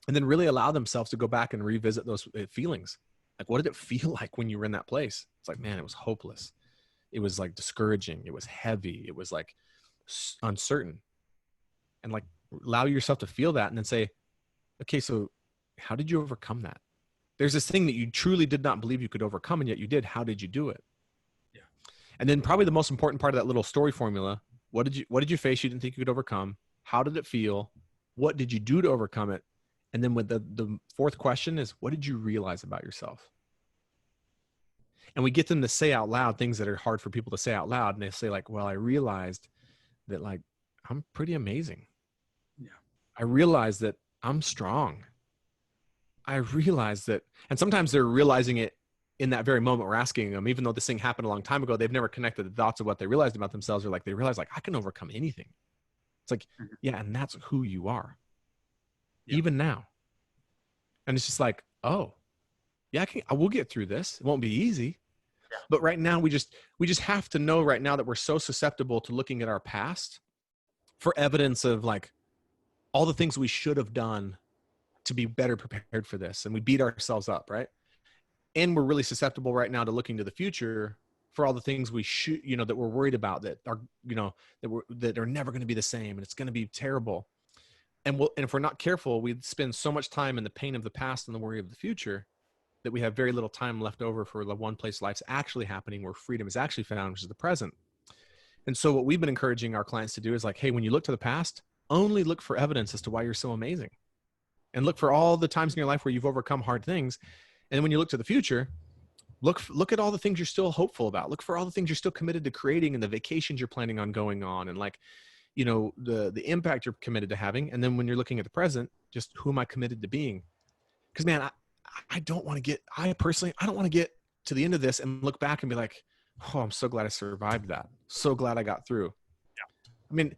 and then really allow themselves to go back and revisit those feelings. Like, what did it feel like when you were in that place? It's like, man, it was hopeless. It was like discouraging. It was heavy. It was like uncertain. And like, allow yourself to feel that, and then say, okay, so how did you overcome that? There's this thing that you truly did not believe you could overcome, and yet you did. How did you do it? Yeah. And then probably the most important part of that little story formula, what did you face you didn't think you could overcome? How did it feel? What did you do to overcome it? And then with the fourth question is, what did you realize about yourself? And we get them to say out loud things that are hard for people to say out loud. And they say like, well, I realized that like, I'm pretty amazing. Yeah. I realized that I'm strong. I realized that, and sometimes they're realizing it in that very moment we're asking them, even though this thing happened a long time ago, they've never connected the dots of what they realized about themselves, or like, they realize like, I can overcome anything. It's like, yeah, and that's who you are. Yeah. Even now. And it's just like, oh yeah, I will get through this. It won't be easy. Yeah. But right now we just have to know right now that we're so susceptible to looking at our past for evidence of like all the things we should have done to be better prepared for this. And we beat ourselves up, right? And we're really susceptible right now to looking to the future for all the things we should, you know, that we're worried about, that are, you know, that are never going to be the same, and it's going to be terrible. And if we're not careful, we spend so much time in the pain of the past and the worry of the future that we have very little time left over for the one place life's actually happening, where freedom is actually found, which is the present. And so what we've been encouraging our clients to do is like, hey, when you look to the past, only look for evidence as to why you're so amazing, and look for all the times in your life where you've overcome hard things. And when you look to the future, look at all the things you're still hopeful about. Look for all the things you're still committed to creating, and the vacations you're planning on going on, and like, you know, the impact you're committed to having. And then when you're looking at the present, just who am I committed to being? Because man, I don't want to get to the end of this and look back and be like, oh, I'm so glad I survived that. So glad I got through. Yeah. I mean,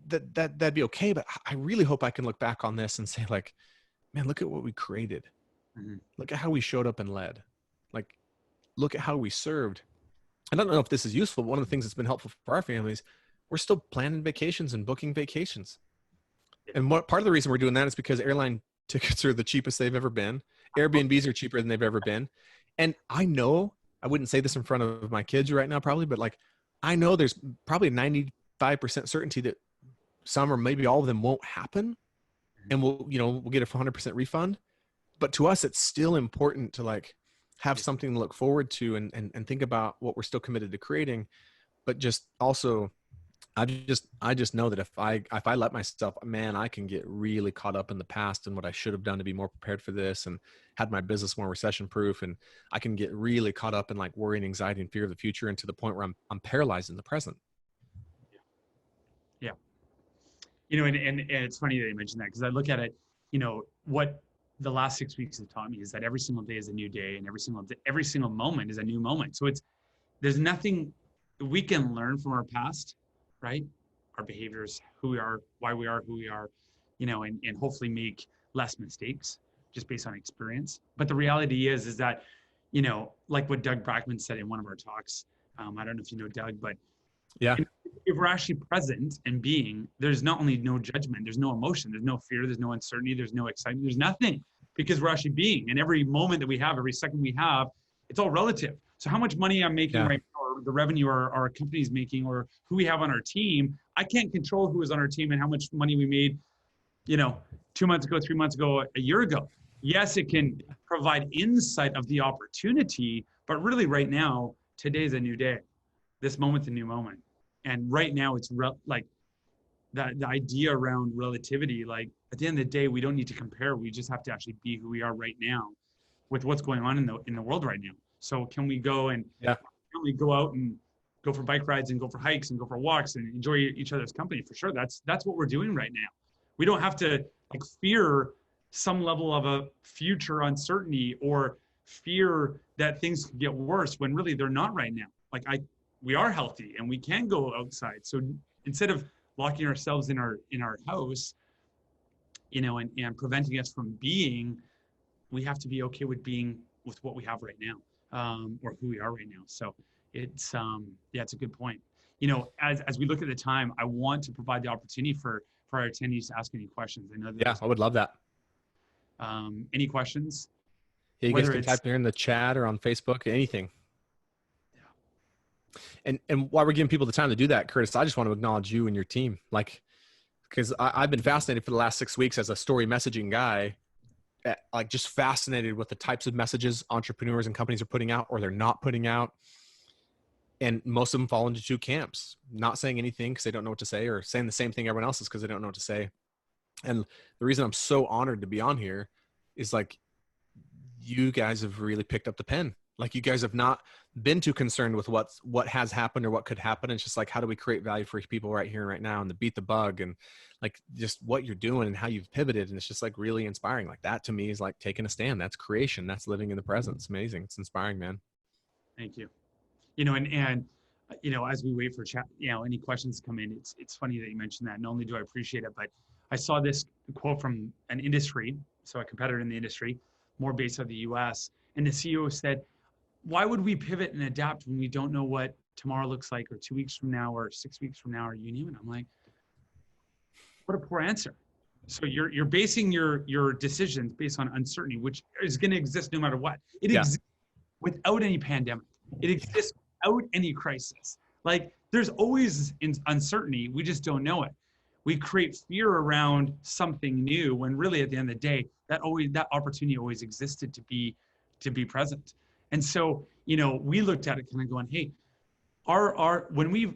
that'd be okay. But I really hope I can look back on this and say like, man, look at what we created. Mm-hmm. Look at how we showed up and led. Like, look at how we served. I don't know if this is useful. One of the things that's been helpful for our families, we're still planning vacations and booking vacations. And part of the reason we're doing that is because airline tickets are the cheapest they've ever been. Airbnbs are cheaper than they've ever been. And I know, I wouldn't say this in front of my kids right now probably, but like, I know there's probably 95% certainty that some or maybe all of them won't happen. And we'll get a 100% refund. But to us, it's still important to like have something to look forward to and think about what we're still committed to creating. But just also, I just know that if I let myself, man, I can get really caught up in the past and what I should have done to be more prepared for this and had my business more recession proof. And I can get really caught up in like worry and anxiety and fear of the future, and to the point where I'm paralyzed in the present. Yeah. And it's funny that you mentioned that, because I look at it, what the last 6 weeks have taught me is that every single day is a new day, and every single moment is a new moment. So there's nothing we can learn from our past, right? Our behaviors, who we are, why we are who we are, and hopefully make less mistakes just based on experience. But the reality is that, like what Doug Brackman said in one of our talks, I don't know if you know Doug, but yeah, if we're actually present and being, there's not only no judgment, there's no emotion, there's no fear, there's no uncertainty, there's no excitement, there's nothing, because we're actually being. And every moment that we have, every second we have, it's all relative. So how much money I'm making right now, or the revenue our company's making, or who we have on our team, I can't control who is on our team and how much money we made, 2 months ago, 3 months ago, a year ago. Yes, it can provide insight of the opportunity, but really right now, today's a new day. This moment's a new moment. And right now it's like the idea around relativity, like at the end of the day, we don't need to compare. We just have to actually be who we are right now with what's going on in the world right now. So can we go and can we go out and go for bike rides and go for hikes and go for walks and enjoy each other's company? For sure. That's what we're doing right now. We don't have to like fear some level of a future uncertainty or fear that things could get worse when really they're not right now. Like we are healthy and we can go outside. So instead of locking ourselves in our house, and preventing us from being, we have to be okay with being with what we have right now, or who we are right now. So it's it's a good point. As we look at the time, I want to provide the opportunity for our attendees to ask any questions. I know that I would love that. Any questions? Yeah, you guys can type there in the chat or on Facebook, anything. And while we're giving people the time to do that, Curtis, I just want to acknowledge you and your team. Like, because I've been fascinated for the last 6 weeks as a story messaging guy, like just fascinated with the types of messages entrepreneurs and companies are putting out or they're not putting out. And most of them fall into two camps, not saying anything because they don't know what to say, or saying the same thing everyone else is because they don't know what to say. And the reason I'm so honored to be on here is like, you guys have really picked up the pen. Like, you guys have not been too concerned with what has happened or what could happen. It's just like, how do we create value for people right here and right now, and to beat the bug, and like just what you're doing and how you've pivoted. And it's just like really inspiring. Like, that to me is like taking a stand. That's creation. That's living in the present. It's amazing. It's inspiring, man. Thank you. As we wait for chat, any questions come in, it's funny that you mentioned that. Not only do I appreciate it, but I saw this quote from an industry, so a competitor in the industry, more based out of the US, and the CEO said, why would we pivot and adapt when we don't know what tomorrow looks like, or 2 weeks from now, or 6 weeks from now, or you name it? I'm like, what a poor answer. So you're basing your decisions based on uncertainty, which is going to exist no matter what. It exists without any pandemic. It exists without any crisis. Like, there's always uncertainty. We just don't know it. We create fear around something new when really at the end of the day, that opportunity always existed to be present. And so, we looked at it kind of going, hey, when we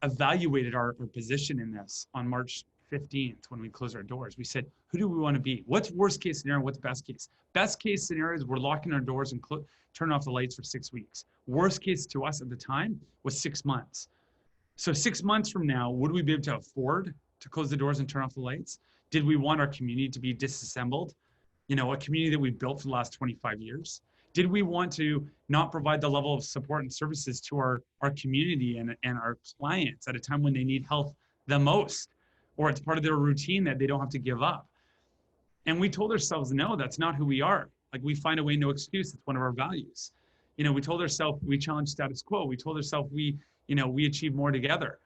evaluated our position in this on March 15th, when we closed our doors, we said, who do we want to be? What's worst case scenario? What's best case? Best case scenario is we're locking our doors and turn off the lights for 6 weeks. Worst case to us at the time was 6 months. So 6 months from now, would we be able to afford to close the doors and turn off the lights? Did we want our community to be disassembled? A community that we built for the last 25 years? Did we want to not provide the level of support and services to our community and our clients at a time when they need help the most, or it's part of their routine that they don't have to give up? And we told ourselves, no, that's not who we are. Like, we find a way, no excuse. It's one of our values. We told ourselves we challenge status quo. We told ourselves we achieve more together.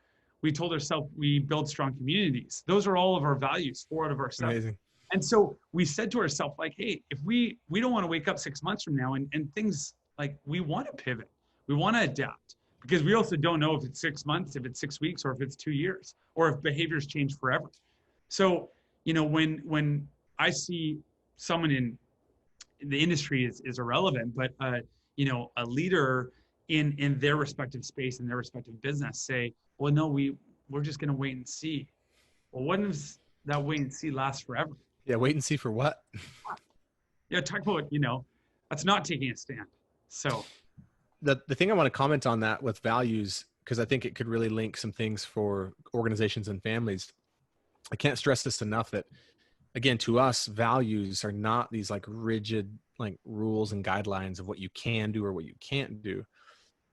We told ourselves we build strong communities. Those are all of our values, 4 out of our 7. Amazing. And so we said to ourselves, like, hey, if we don't want to wake up 6 months from now and things, like, we want to pivot, we want to adapt, because we also don't know if it's 6 months, if it's 6 weeks, or if it's 2 years, or if behaviors change forever. So, when I see someone in the industry is irrelevant, but a leader in their respective space, in their respective business, say, well, no, we're just going to wait and see. Well, what if that wait and see lasts forever? Yeah, wait and see for what? Yeah, talk about, that's not taking a stand. So the thing I want to comment on that with values, because I think it could really link some things for organizations and families. I can't stress this enough that, again, to us, values are not these like rigid like rules and guidelines of what you can do or what you can't do.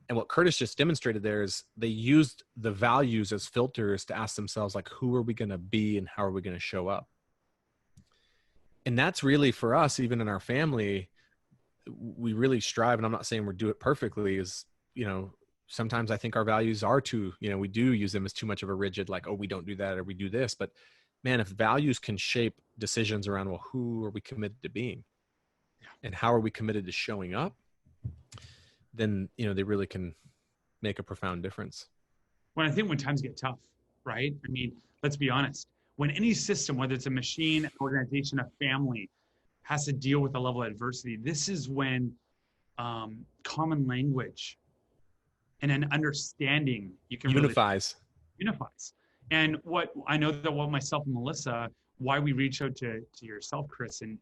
And what Curtis just demonstrated there is they used the values as filters to ask themselves, like, who are we going to be and how are we going to show up? And that's really, for us, even in our family, we really strive, and I'm not saying we do it perfectly, is, sometimes I think our values are too, we do use them as too much of a rigid, like, oh, we don't do that or we do this. But man, if values can shape decisions around, well, who are we committed to being and how are we committed to showing up, then, they really can make a profound difference. when times get tough, right? I mean, let's be honest. When any system, whether it's a machine, an organization, a family, has to deal with a level of adversity, this is when common language and an understanding Unifies. Unifies. And what I know that what myself and Melissa, why we reach out to yourself, Chris, and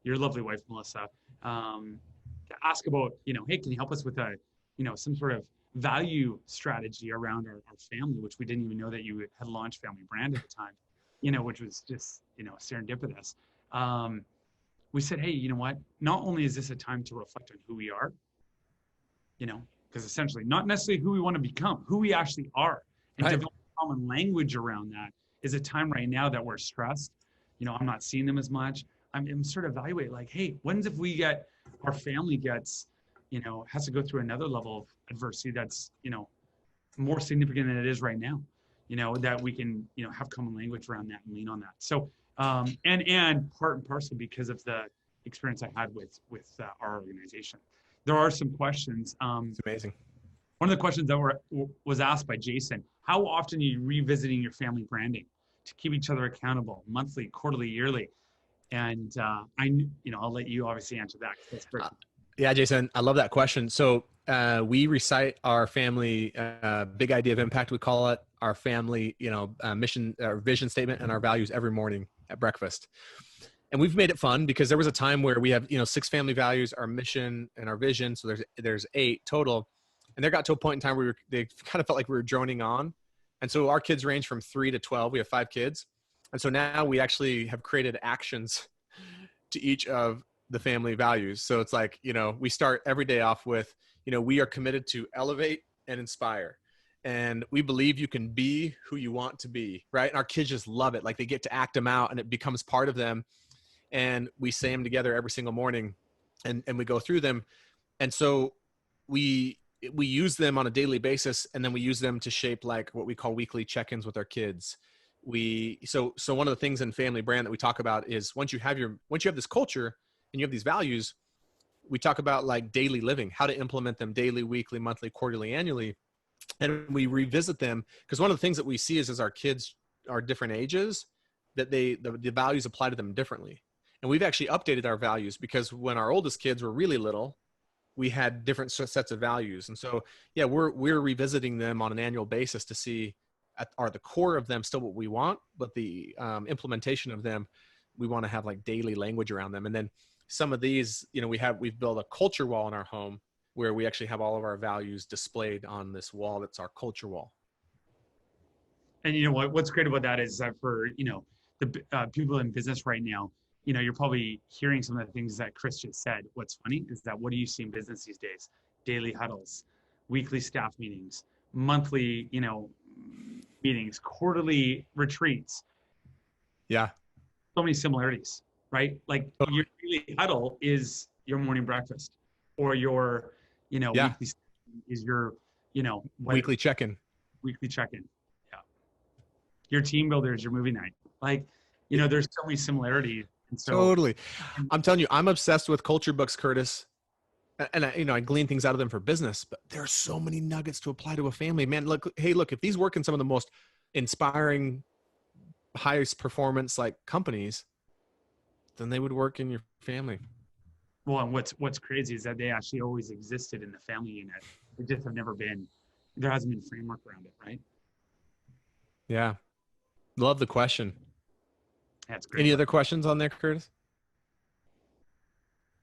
your lovely wife, Melissa, to ask about, hey, can you help us with some sort of value strategy around our family, which we didn't even know that you had launched Family Brand at the time, which was just, serendipitous. We said, hey, you know what? Not only is this a time to reflect on who we are, because essentially not necessarily who we want to become, who we actually are, and right. develop common language around that is a time right now that we're stressed. I'm not seeing them as much. I'm sort of evaluating, like, hey, when's if our family gets, has to go through another level of adversity that's, more significant than it is right now, that we can, have common language around that and lean on that. So, and part and parcel because of the experience I had with our organization. There are some questions. It's amazing. One of the questions that was asked by Jason: how often are you revisiting your family branding to keep each other accountable, monthly, quarterly, yearly? And I'll let you obviously answer that. That's great. Yeah, Jason, I love that question. So we recite our family big idea of impact, we call it, our family, mission, our vision statement, and our values every morning at breakfast. And we've made it fun because there was a time where we have, 6 family values, our mission and our vision. So there's 8 total. And there got to a point in time where they kind of felt like we were droning on. And so our kids range from 3 to 12. We have 5 kids. And so now we actually have created actions to each of the family values. So it's like, we start every day off with, we are committed to elevate and inspire. And we believe you can be who you want to be, right? And our kids just love it. Like, they get to act them out and it becomes part of them. And we say them together every single morning and we go through them. And so we use them on a daily basis. And then we use them to shape like what we call weekly check-ins with our kids. So one of the things in Family Brand that we talk about is once you have this culture and you have these values, we talk about like daily living, how to implement them daily, weekly, monthly, quarterly, annually. And we revisit them because one of the things that we see is as our kids are different ages, that the values apply to them differently. And we've actually updated our values because when our oldest kids were really little, we had different sets of values. And so, yeah, we're revisiting them on an annual basis to see, are the core of them still what we want, but the implementation of them, we want to have like daily language around them. And then some of these, we've built a culture wall in our home where we actually have all of our values displayed on this wall. That's our culture wall. And what's great about that is that for, the people in business right now, you're probably hearing some of the things that Chris just said. What's funny is that what do you see in business these days? Daily huddles, weekly staff meetings, monthly, meetings, quarterly retreats. Yeah. So many similarities, right? Like your daily huddle is your morning breakfast, or your, Yeah. weekly is your, Weekly check-in. weekly check-in. Yeah. Your team builder is your movie night. Like, there's so many similarities. And so Totally. I'm telling you, I'm obsessed with culture books, Curtis. And I glean things out of them for business, but there are so many nuggets to apply to a family, man. Look, if these work in some of the most inspiring, highest performance like companies, then they would work in your family. well, and what's crazy is that they actually always existed in the family unit. It just have never been, there hasn't been framework around it, right? Yeah. Love the question. That's great. Any other questions on there, Curtis?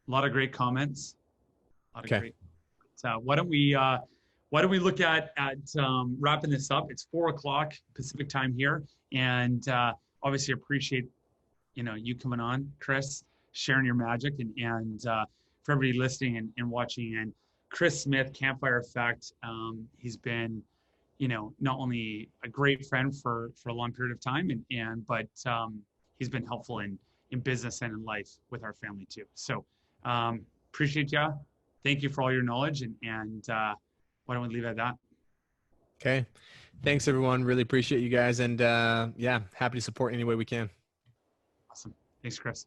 A lot of great comments. A lot of Okay. great. Why don't we look at wrapping this up? It's 4:00 Pacific time here, and obviously appreciate you coming on, Chris, sharing your magic, and for everybody listening and watching. And Chris Smith, Campfire Effect, he's been not only a great friend for a long period of time, but he's been helpful in business and in life with our family too. So appreciate you. Thank you for all your knowledge, and why don't we leave it at that? Okay. Thanks, everyone. Really appreciate you guys. And yeah, happy to support any way we can. Awesome. Thanks, Chris.